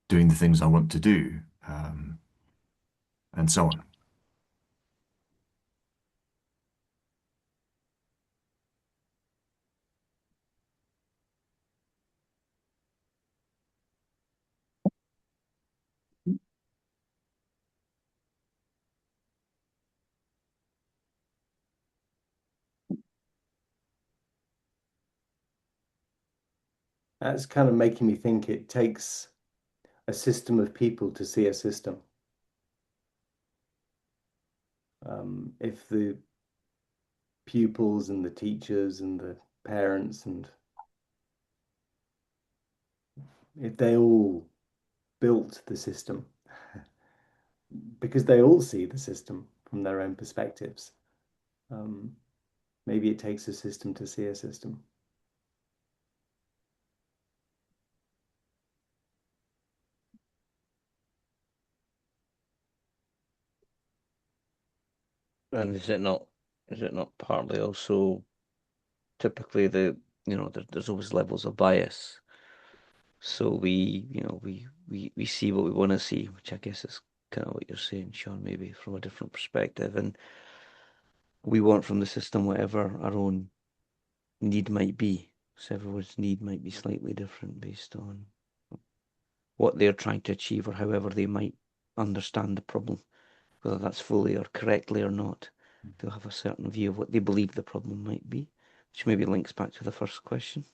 doing the things I want to do, and so on. That's kind of making me think it takes a system of people to see a system. If the pupils and the teachers and the parents and if they all built the system, because they all see the system from their own perspectives, um, maybe it takes a system to see a system. And is it not partly also typically there's always levels of bias. So we see what we want to see, which I guess is kind of what you're saying, Sean, maybe from a different perspective. And we want from the system whatever our own need might be. So everyone's need might be slightly different based on what they're trying to achieve or however they might understand the problem, whether that's fully or correctly or not. They'll have a certain view of what they believe the problem might be, which maybe links back to the first question.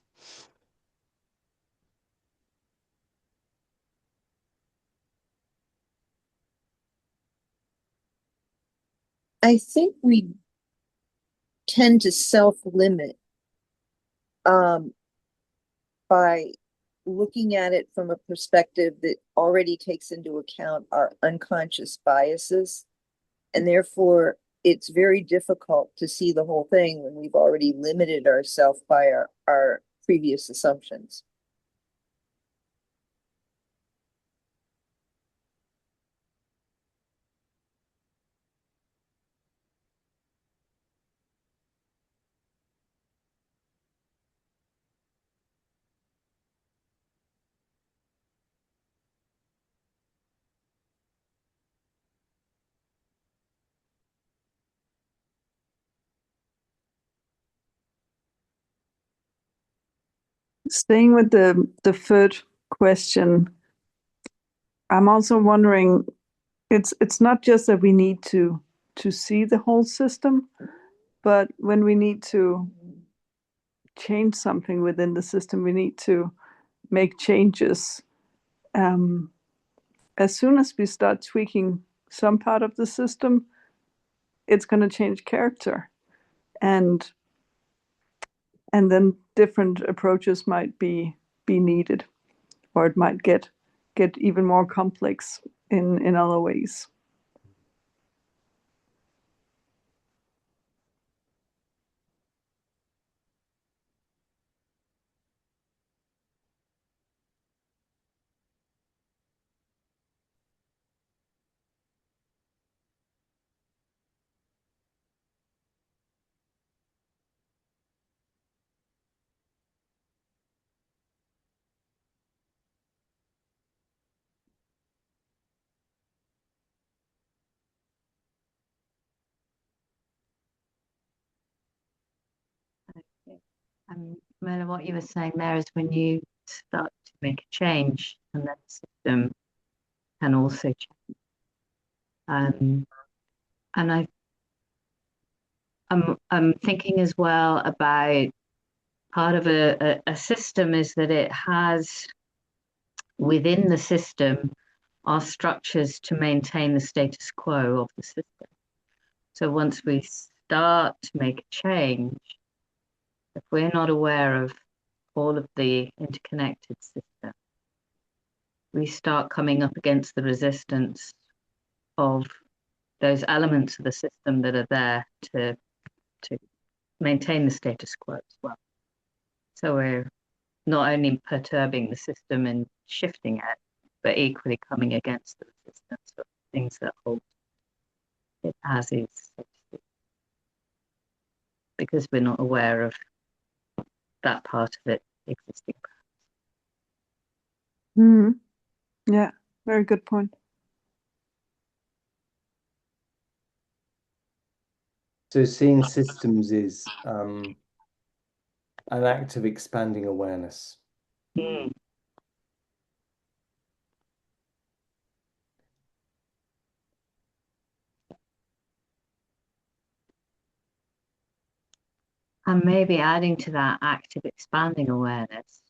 I think we tend to self-limit by looking at it from a perspective that already takes into account our unconscious biases. And therefore, it's very difficult to see the whole thing when we've already limited ourselves by our previous assumptions. Staying with the third question, I'm also wondering, it's not just that we need to see the whole system, but when we need to change something within the system, we need to make changes. As soon as we start tweaking some part of the system, it's going to change character, and then different approaches might be needed, or it might get even more complex in other ways. Mela, what you were saying there is when you start to make a change, and then the system can also change. And I'm thinking as well about part of a system is that it has within the system are structures to maintain the status quo of the system. So once we start to make a change, if we're not aware of all of the interconnected system, we start coming up against the resistance of those elements of the system that are there to maintain the status quo as well. So we're not only perturbing the system and shifting it, but equally coming against the resistance of things that hold it as is, so to speak, because we're not aware of that part of it existing. Yeah, very good point. So seeing systems is an act of expanding awareness. Mm. And maybe adding to that active expanding awareness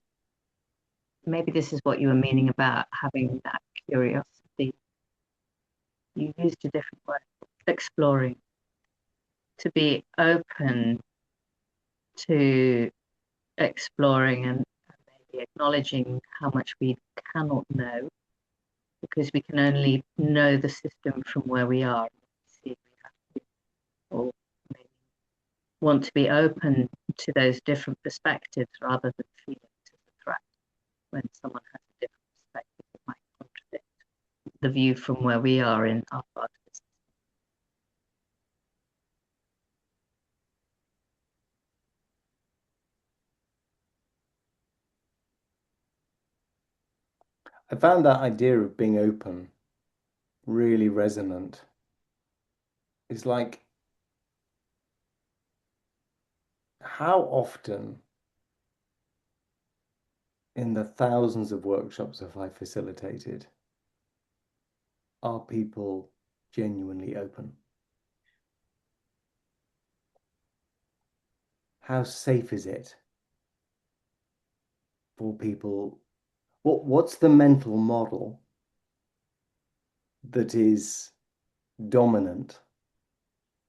maybe this is what you were meaning about having that curiosity. You used a different word, exploring, to be open to exploring and maybe acknowledging how much we cannot know, because we can only know the system from where we are. See if we have to, or maybe want to be open to those different perspectives rather than feel it as a threat when someone has a different perspective that might contradict the view from where we are in our part of the system. I found that idea of being open really resonant. It's like, how often in the thousands of workshops that I facilitated are people genuinely open? How safe is it for people? What's the mental model that is dominant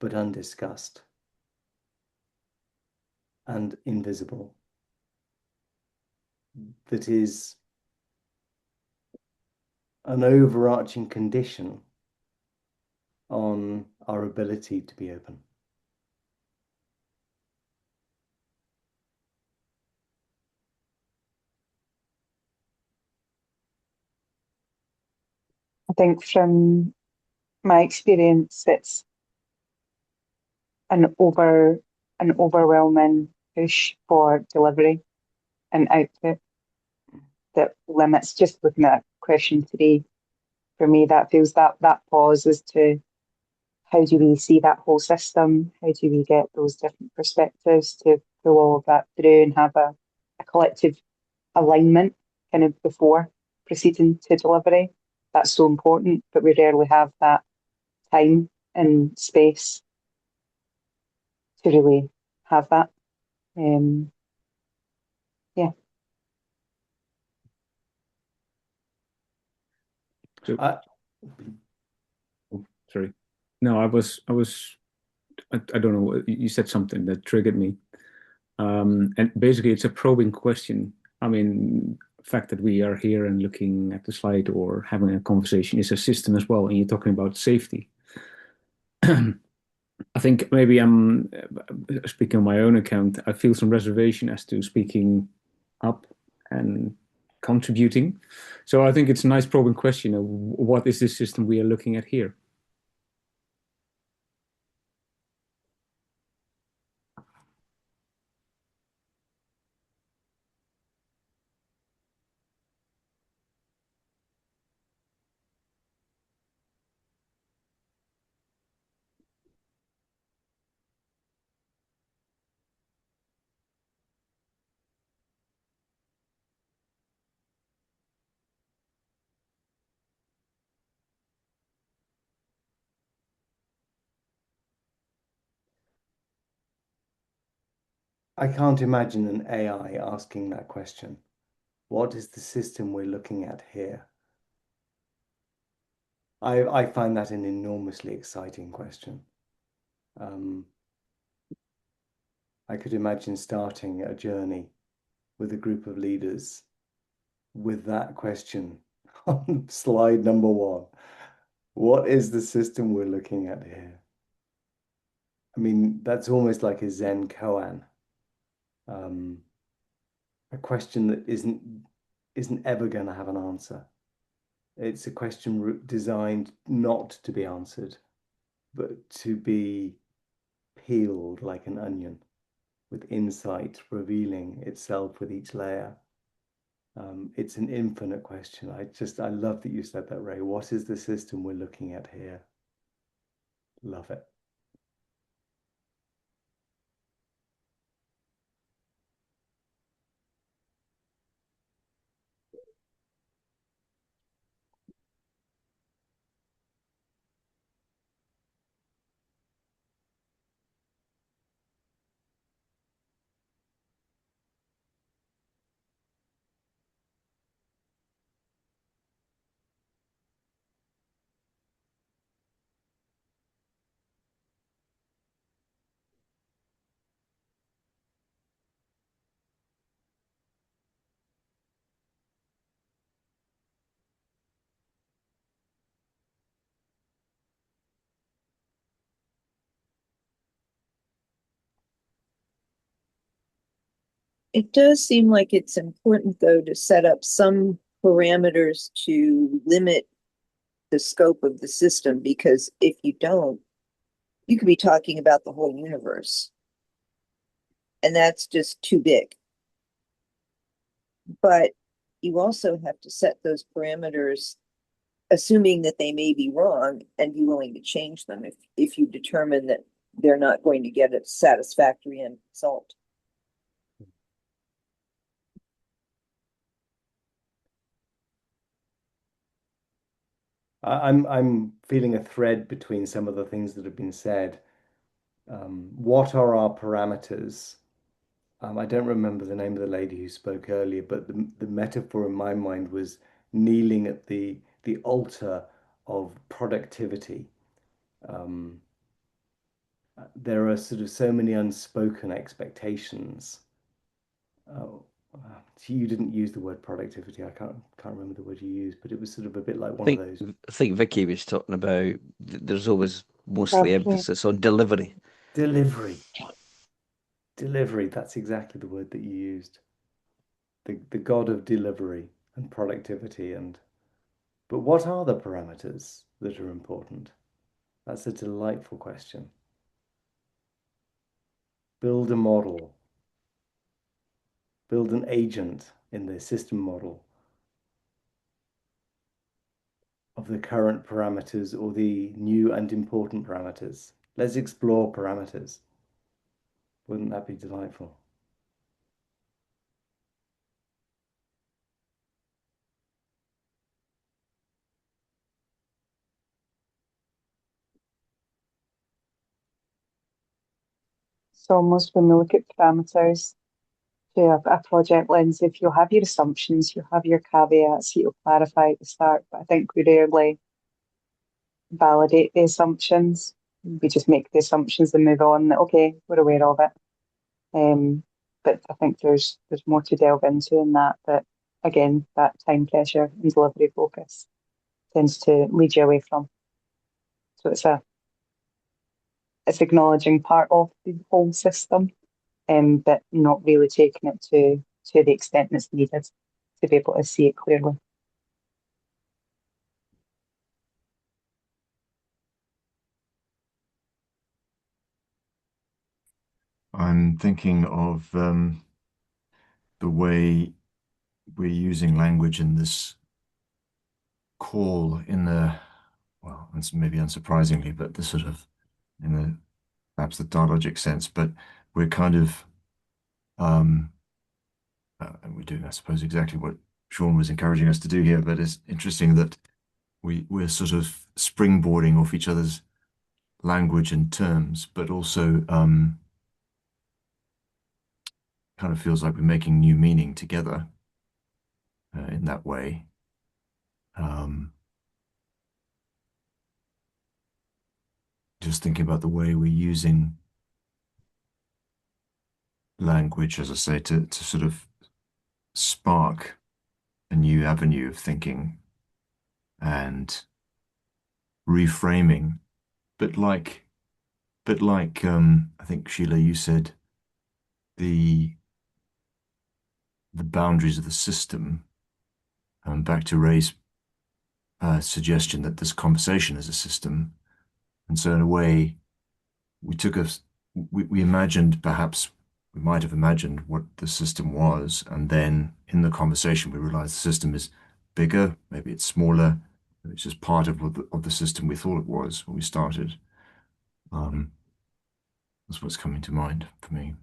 but undiscussed and invisible, that is an overarching condition on our ability to be open? I think from my experience, it's an overwhelming push for delivery and output that limits. Just looking at that question today, for me, that feels that pause as to how do we see that whole system? How do we get those different perspectives to pull all of that through and have a collective alignment kind of before proceeding to delivery? That's so important, but we rarely have that time and space to really have that. Yeah. So, I, oh, sorry. No, I don't know. You said something that triggered me. And basically, it's a probing question. I mean, the fact that we are here and looking at the slide or having a conversation is a system as well. And you're talking about safety. I think maybe I'm speaking on my own account. I feel some reservation as to speaking up and contributing. So I think it's a nice probing question of what is this system we are looking at here? I can't imagine an AI asking that question. What is the system we're looking at here? I find that an enormously exciting question. I could imagine starting a journey with a group of leaders with that question on slide number 1. What is the system we're looking at here? I mean, that's almost like a Zen koan. A question that isn't ever going to have an answer. It's a question designed not to be answered, but to be peeled like an onion, with insight revealing itself with each layer. It's an infinite question. I love that you said that, Ray. What is the system we're looking at here? Love it. It does seem like it's important, though, to set up some parameters to limit the scope of the system, because if you don't, you could be talking about the whole universe. And that's just too big. But you also have to set those parameters, assuming that they may be wrong, and be willing to change them if you determine that they're not going to get a satisfactory end result. I'm feeling a thread between some of the things that have been said. What are our parameters? I don't remember the name of the lady who spoke earlier, but the metaphor in my mind was kneeling at the altar of productivity. Um, there are sort of so many unspoken expectations. Oh, you didn't use the word productivity. I can't remember the word you used, but it was sort of a bit like one of those. I think Vicky was talking about there's always mostly Okay. emphasis on delivery. Delivery. Delivery, that's exactly the word that you used. The god of delivery and productivity. But what are the parameters that are important? That's a delightful question. Build a model, build an agent in the system model of the current parameters or the new and important parameters. Let's explore parameters. Wouldn't that be delightful? So almost when we look at parameters to a project lens, if you have your assumptions, you have your caveats, you'll clarify at the start, but I think we rarely validate the assumptions. We just make the assumptions and move on. Okay, we're aware of it. But I think there's more to delve into in that. But again, that time pressure and delivery focus tends to lead you away from. So it's acknowledging part of the whole system, but not really taking it to the extent that's needed to be able to see it clearly. I'm thinking of the way we're using language in this call in the, well, it's maybe unsurprisingly, but the sort of, in the perhaps the dialogic sense, but we're kind of, and we're doing, I suppose, exactly what Sean was encouraging us to do here, but it's interesting that we're sort of springboarding off each other's language and terms, but also kind of feels like we're making new meaning together in that way. Just thinking about the way we're using language, as I say, to sort of spark a new avenue of thinking and reframing. But like I think Sheila, you said the boundaries of the system. Back to Ray's suggestion that this conversation is a system, and so in a way, we took us we imagined perhaps we might have imagined what the system was, and then in the conversation we realized the system is bigger, maybe it's smaller, it's just part of the system we thought it was when we started. That's what's coming to mind for me.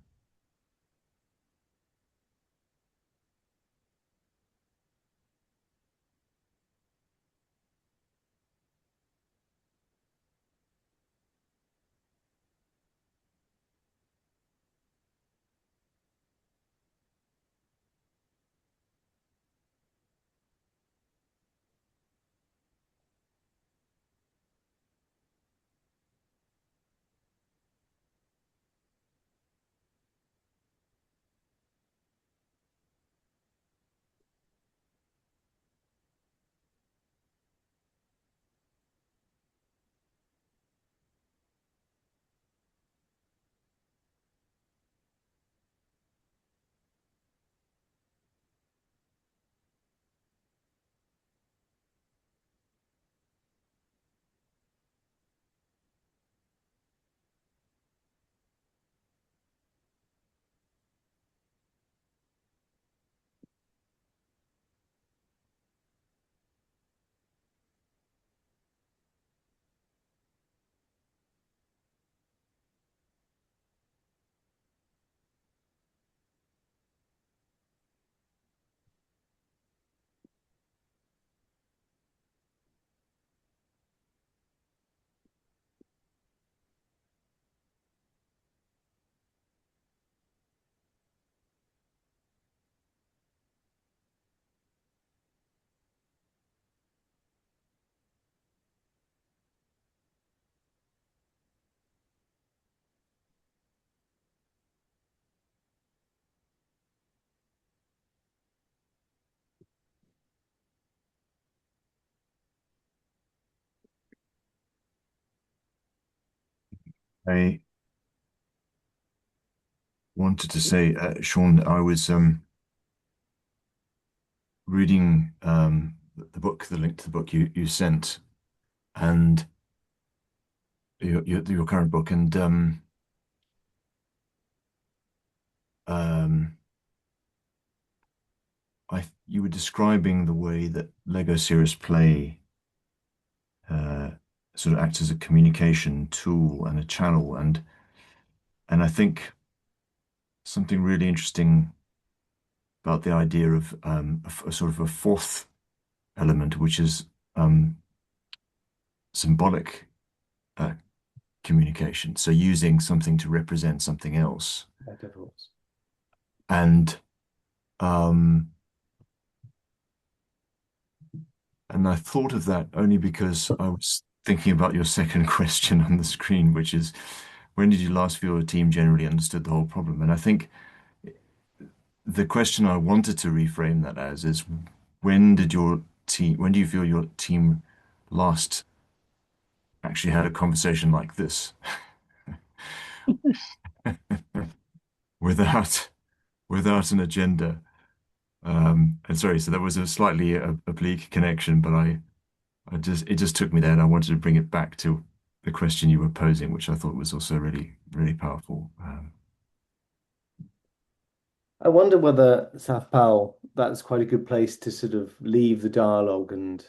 I wanted to say, Sean, I was reading the book, the link to the book you sent, and your current book, and um, you were describing the way that Lego Serious Play uh, sort of acts as a communication tool and a channel, and I think something really interesting about the idea of a sort of a fourth element, which is symbolic uh, communication. So using something to represent something else. Metaphors. And um, and I thought of that only because I was thinking about your second question on the screen, which is when did you last feel your team generally understood the whole problem? And I think the question I wanted to reframe that as is when do you feel your team last actually had a conversation like this without without an agenda? And sorry, so that was a slightly oblique connection, but it just took me there, and I wanted to bring it back to the question you were posing, which I thought was also really, really powerful. I wonder whether Sathpal, that's quite a good place to sort of leave the dialogue and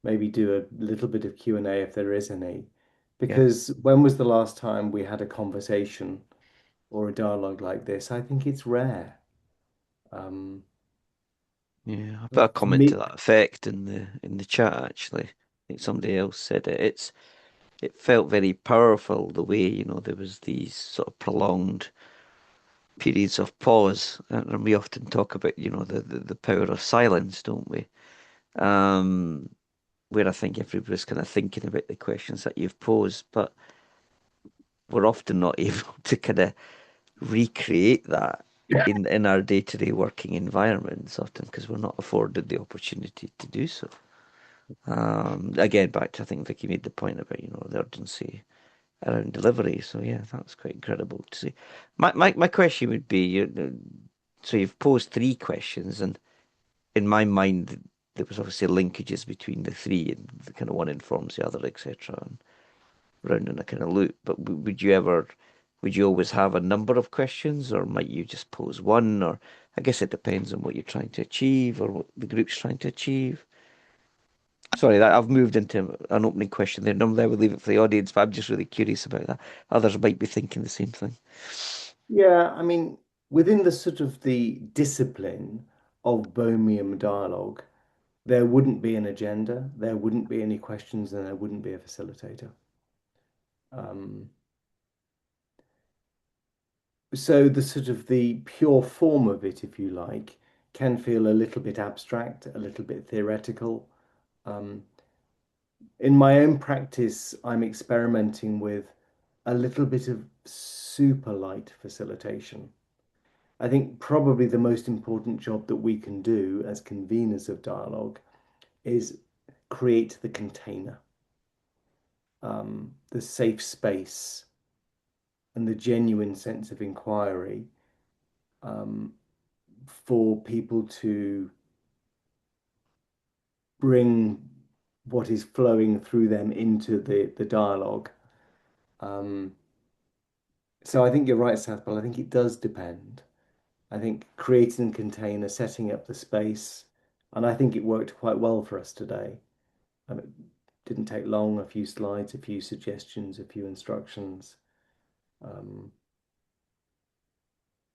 maybe do a little bit of Q&A if there is any. Yeah. Because when was the last time we had a conversation or a dialogue like this? I think it's rare. Um, Yeah, I put a for comment to me, that effect in the chat actually. I think somebody else said it. It felt very powerful the way, there was these sort of prolonged periods of pause. And we often talk about, the power of silence, don't we? Um, where I think everybody's kind of thinking about the questions that you've posed, but we're often not able to kind of recreate that in our day-to-day working environments often because we're not afforded the opportunity to do so. Again, back to I think Vicky made the point about, the urgency around delivery. So yeah, that's quite incredible to see. My question would be, so you've posed three questions, and in my mind, there was obviously linkages between the three, and the kind of one informs the other, etc., and round in a kind of loop. But would you always have a number of questions, or might you just pose one? Or I guess it depends on what you're trying to achieve or what the group's trying to achieve. Sorry, that I've moved into an opening question there. Normally, I would leave it for the audience, but I'm just really curious about that. Others might be thinking the same thing. yeah, I mean, within the sort of the discipline of Bohemian dialogue, there wouldn't be an agenda, there wouldn't be any questions, and there wouldn't be a facilitator. Um, so the sort of the pure form of it, if you like, can feel a little bit abstract, a little bit theoretical. Um, in my own practice, I'm experimenting with a little bit of super light facilitation. I think probably the most important job that we can do as conveners of dialogue is create the container, the safe space, and the genuine sense of inquiry um, for people to bring what is flowing through them into the dialogue. So I think you're right, Sathpal. I think it does depend. I think creating a container, setting up the space, and I think it worked quite well for us today. And it didn't take long, a few slides, a few suggestions, a few instructions. Um,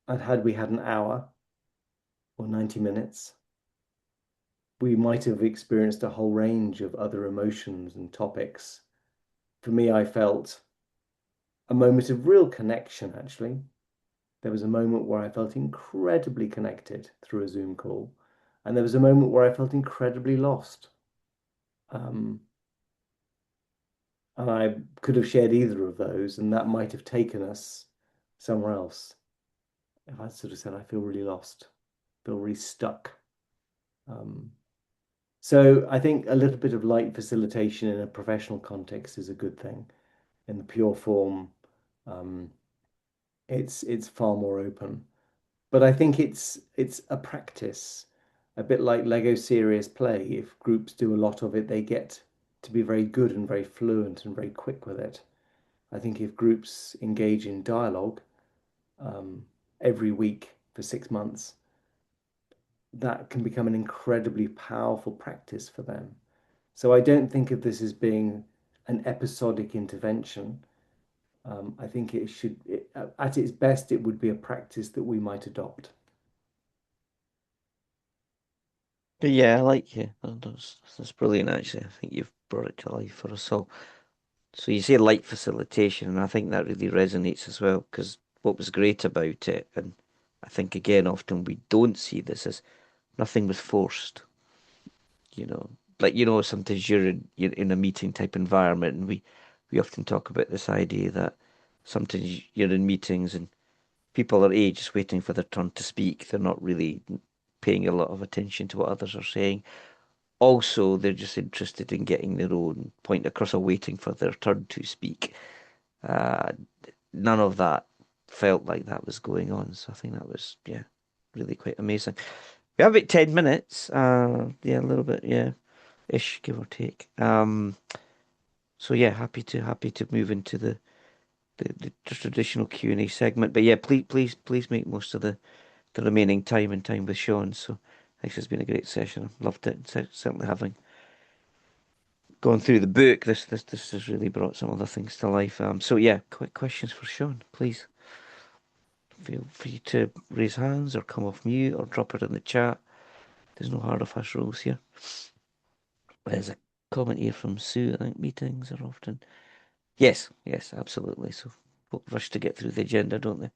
and had we had an hour or 90 minutes, we might have experienced a whole range of other emotions and topics. For me, I felt a moment of real connection, actually. There was a moment where I felt incredibly connected through a Zoom call, and there was a moment where I felt incredibly lost. Um, and I could have shared either of those, and that might have taken us somewhere else. If I sort of said, I feel really lost, feel really stuck. So I think a little bit of light facilitation in a professional context is a good thing. In the pure form, Um, it's far more open. But I think it's a practice, a bit like Lego serious play. If groups do a lot of it, they get to be very good and very fluent and very quick with it. I think if groups engage in dialogue um, every week for 6 months, that can become an incredibly powerful practice for them. So I don't think of this as being an episodic intervention. I think at its best, it would be a practice that we might adopt. But yeah, I like you. That's brilliant, actually. I think you've brought it to life for us all. So you say light facilitation, and I think that really resonates as well, because what was great about it, and I think again, often we don't see this as nothing was forced, you know. Like, sometimes you're in a meeting type environment, and we often talk about this idea that sometimes you're in meetings and people are just waiting for their turn to speak. They're not really paying a lot of attention to what others are saying. Also, they're just interested in getting their own point across or waiting for their turn to speak. Uh, None of that felt like that was going on. So I think that was, yeah, really quite amazing. We have about 10 minutes. Yeah, a little bit, yeah, ish, give or take. So yeah, happy to move into the traditional Q&A segment. But yeah, please make most of the remaining time and time with Sean. So this has been a great session. I've loved it. Certainly having gone through the book, this has really brought some other things to life. So yeah, quick questions for Sean, please. Feel free to raise hands or come off mute or drop it in the chat. There's no hard or fast rules here. There's a comment here from Sue. I think meetings are often. Yes, absolutely. So folk rush to get through the agenda, don't they?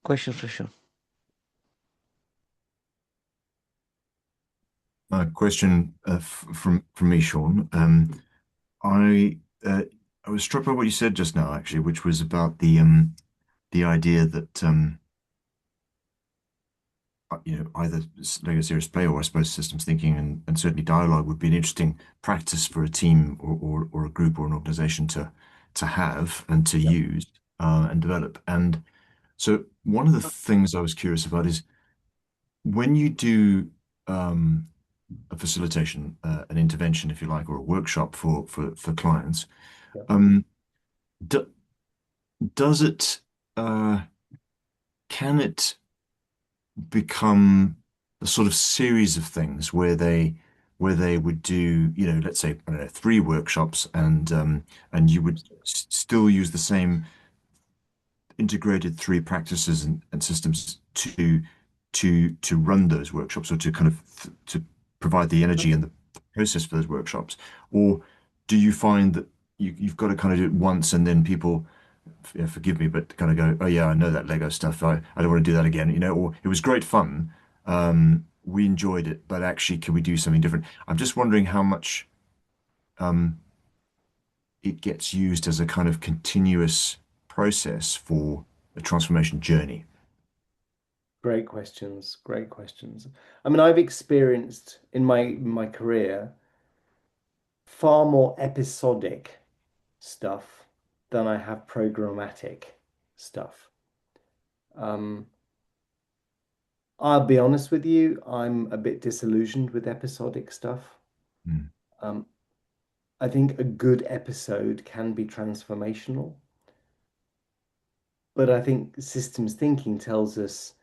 Questions for Sean. Question from me, Sean. I I was struck by what you said just now, actually, which was about the idea that either Lego serious play or I suppose systems thinking and certainly dialogue would be an interesting practice for a team or a group or an organization to have and to Yeah. use and develop. And so one of the things I was curious about is when you do a facilitation, an intervention, if you like, or a workshop for clients, Yeah. um, do, does it can it become a sort of series of things where they would do, let's say, I don't know, three workshops and you would still use the same integrated three practices and systems to run those workshops or to kind of to provide the energy and the process for those workshops? Or do you find that you've got to kind of do it once and then people, forgive me, but kind of go, oh yeah, I know that Lego stuff. I don't want to do that again, or it was great fun. We enjoyed it, but actually, can we do something different? I'm just wondering how much um, it gets used as a kind of continuous process for a transformation journey. Great questions. Great questions. I mean, I've experienced in my career far more episodic stuff than I have programmatic stuff. Um, I'll be honest with you, I'm a bit disillusioned with episodic stuff. Mm, Um, I think a good episode can be transformational, but I think systems thinking tells us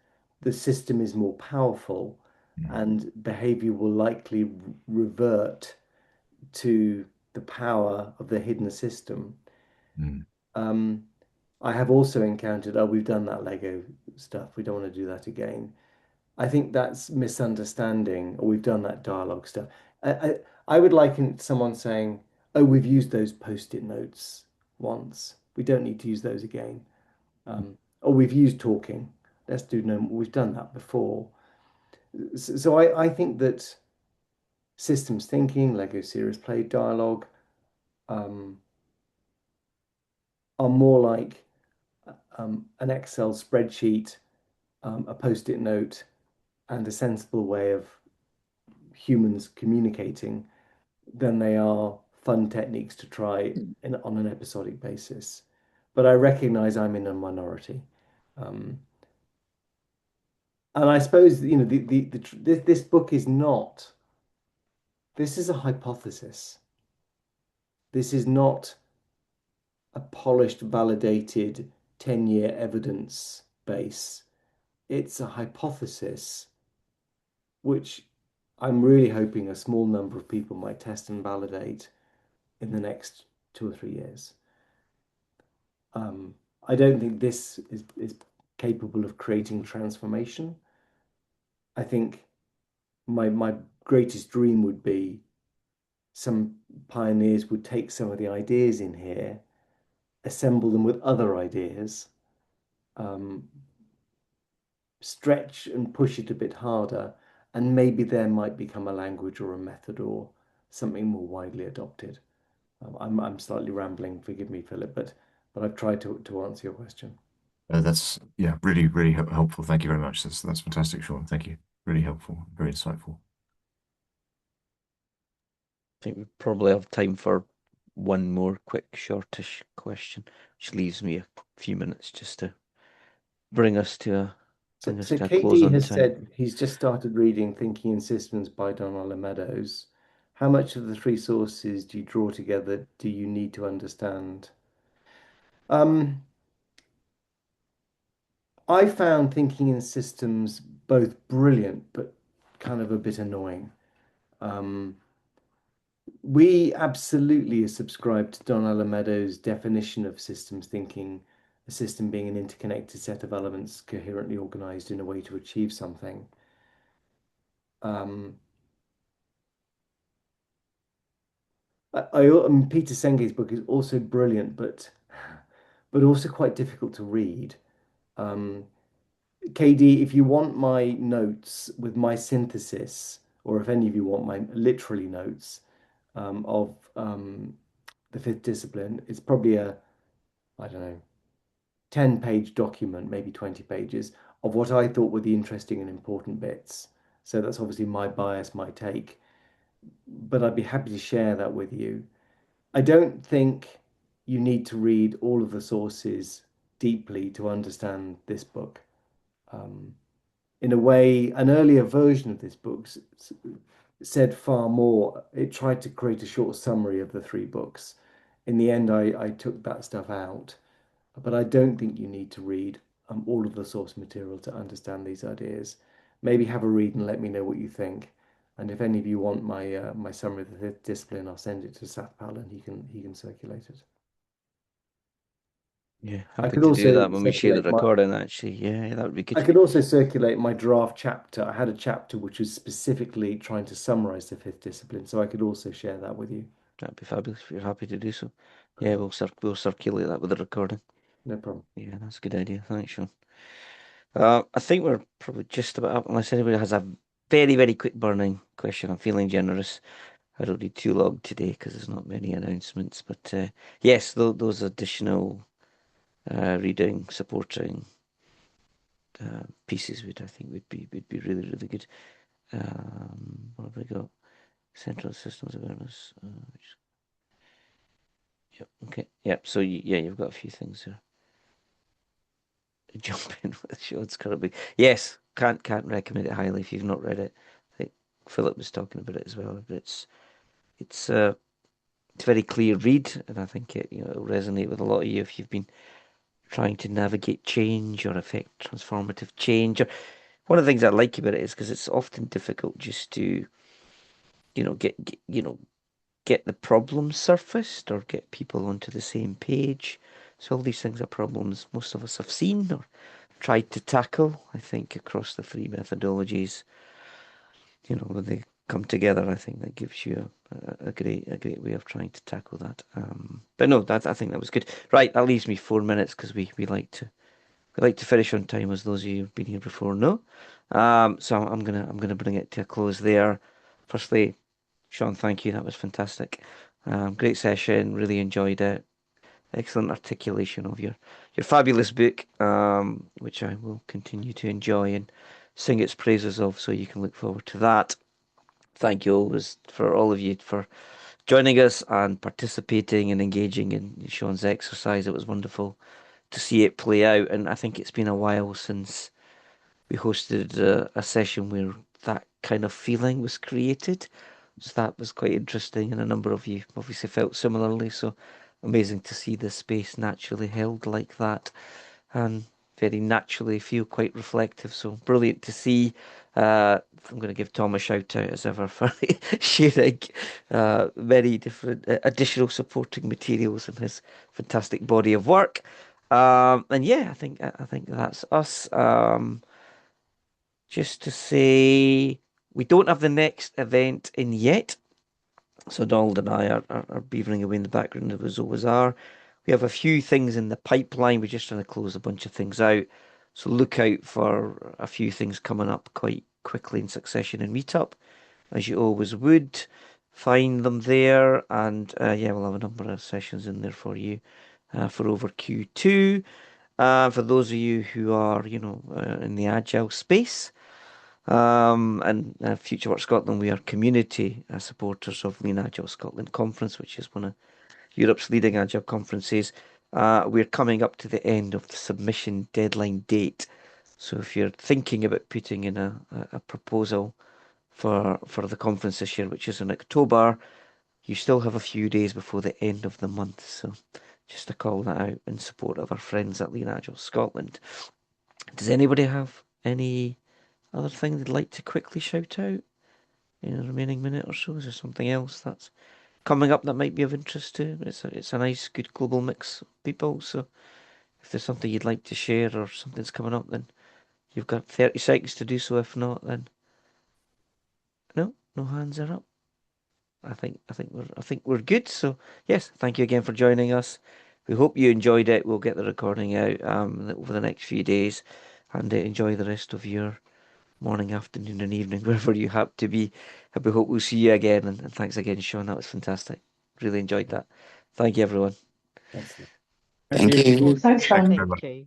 the system is more powerful mm, and behavior will likely revert to the power of the hidden system. mm, Um, I have also encountered, oh, we've done that Lego stuff. We don't want to do that again. I think that's misunderstanding, or we've done that dialogue stuff. I, I, I would liken it to someone saying, oh, we've used those post-it notes once. We don't need to use those again. Or we've used talking. Let's do no more. We've done that before. So I think that systems thinking, Lego serious play dialogue, um, are more like an Excel spreadsheet, a post-it note, and a sensible way of humans communicating than they are fun techniques to try on an episodic basis. But I recognize I'm in a minority. Um, and I suppose, this book is not, this is a hypothesis. This is not a polished, validated 10-year evidence base. It's a hypothesis, which I'm really hoping a small number of people might test and validate in the next 2 or 3 years. I don't think this is capable of creating transformation. I think my greatest dream would be some pioneers would take some of the ideas in here, assemble them with other ideas, stretch and push it a bit harder, and maybe there might become a language or a method or something more widely adopted. I'm slightly rambling, forgive me, Philip, but I've tried to answer your question. That's really, really helpful. Thank you very much. That's fantastic, Sean. Thank you. Really helpful, very insightful. I think we probably have time for one more quick, shortish question, which leaves me a few minutes just to bring us to a So close KD on has time. said he's just started reading Thinking in Systems by Donella Meadows. How much of the three sources do you draw together do you need to understand? I found Thinking in Systems both brilliant but kind of a bit annoying. We absolutely subscribe to Donella Meadows' definition of systems thinking, a system being an interconnected set of elements coherently organized in a way to achieve something. Peter Senge's book is also brilliant, but also quite difficult to read. KD, if you want my notes with my synthesis, or if any of you want my literally notes of the fifth discipline, it's probably I don't know, 10-page document, maybe 20 pages of what I thought were the interesting and important bits. So that's obviously my bias, my take, but I'd be happy to share that with you. I don't think you need to read all of the sources deeply to understand this book. In a way, an earlier version of this book said far more. It tried to create a short summary of the three books. In the end, I took that stuff out. But I don't think you need to read all of the source material to understand these ideas. Maybe have a read and let me know what you think. And if any of you want my summary of the fifth discipline, I'll send it to Sathpal and he can circulate it. Yeah, I happy could to do also that when we share the circulate my recording, actually. Yeah, that would be I good. could also circulate my draft chapter. I had a chapter which was specifically trying to summarize the fifth discipline, so I could also share that with you. That'd be fabulous if you're happy to do so. Yeah, we'll circulate that with the recording. No problem. Yeah, that's a good idea. Thanks, Sean. I think we're probably just about up, unless anybody has a very, very quick burning question. I'm feeling generous. I don't need too long today because there's not many announcements. But yes, those additional reading, supporting pieces I think would be really, really good. What have we got? Central systems awareness. Yep. Okay. Yep. So yeah, you've got a few things here. Jump in with Sean's currently. Yes, can't recommend it highly if you've not read it. I think Philip was talking about it as well. But it's a very clear read, and I think it'll resonate with a lot of you if you've been trying to navigate change or affect transformative change. Or one of the things I like about it is because it's often difficult just to get the problem surfaced or get people onto the same page. So all these things are problems most of us have seen or tried to tackle. I think across the three methodologies, when they come together, I think that gives you a great way of trying to tackle that. But no, I think that was good. Right, that leaves me 4 minutes because we like to finish on time, as those of you who've been here before know. So I'm gonna bring it to a close there. Firstly, Sean, thank you. That was fantastic. Great session. Really enjoyed it. Excellent articulation of your fabulous book, which I will continue to enjoy and sing its praises of. So you can look forward to that. Thank you always for all of you for joining us and participating and engaging in Sean's exercise. It was wonderful to see it play out, and I think it's been a while since we hosted a session where that kind of feeling was created. So that was quite interesting, and a number of you obviously felt similarly. So amazing to see the space naturally held like that, and very naturally feel quite reflective. So brilliant to see. I'm going to give Tom a shout out as ever for sharing many different additional supporting materials in his fantastic body of work. And yeah, I think that's us. Just to say, we don't have the next event in yet. So Donald and I are beavering away in the background as always are. We have a few things in the pipeline. We're just trying to close a bunch of things out. So look out for a few things coming up quite quickly in succession in Meetup, as you always would. Find them there, and yeah, we'll have a number of sessions in there for you for over Q2. For those of you who are, in the agile space, and Future Work Scotland, we are community supporters of Lean Agile Scotland Conference, which is one of Europe's leading agile conferences. We're coming up to the end of the submission deadline date. So if you're thinking about putting in a proposal for the conference this year, which is in October, you still have a few days before the end of the month. So just to call that out in support of our friends at Lean Agile Scotland. Does anybody have any other thing they'd like to quickly shout out in the remaining minute or so? Is there something else that's coming up that might be of interest to? It's a nice, good global mix of people. So if there's something you'd like to share or something's coming up, then you've got 30 seconds to do so. If not, then no hands are up. I think we're good. So yes, thank you again for joining us. We hope you enjoyed it. We'll get the recording out over the next few days, and enjoy the rest of your morning, afternoon, and evening, wherever you happen to be. And we hope we'll see you again. And thanks again, Sean. That was fantastic. Really enjoyed that. Thank you, everyone. Excellent. Thank you. you. Thanks, Thanks Sean. very much. Okay.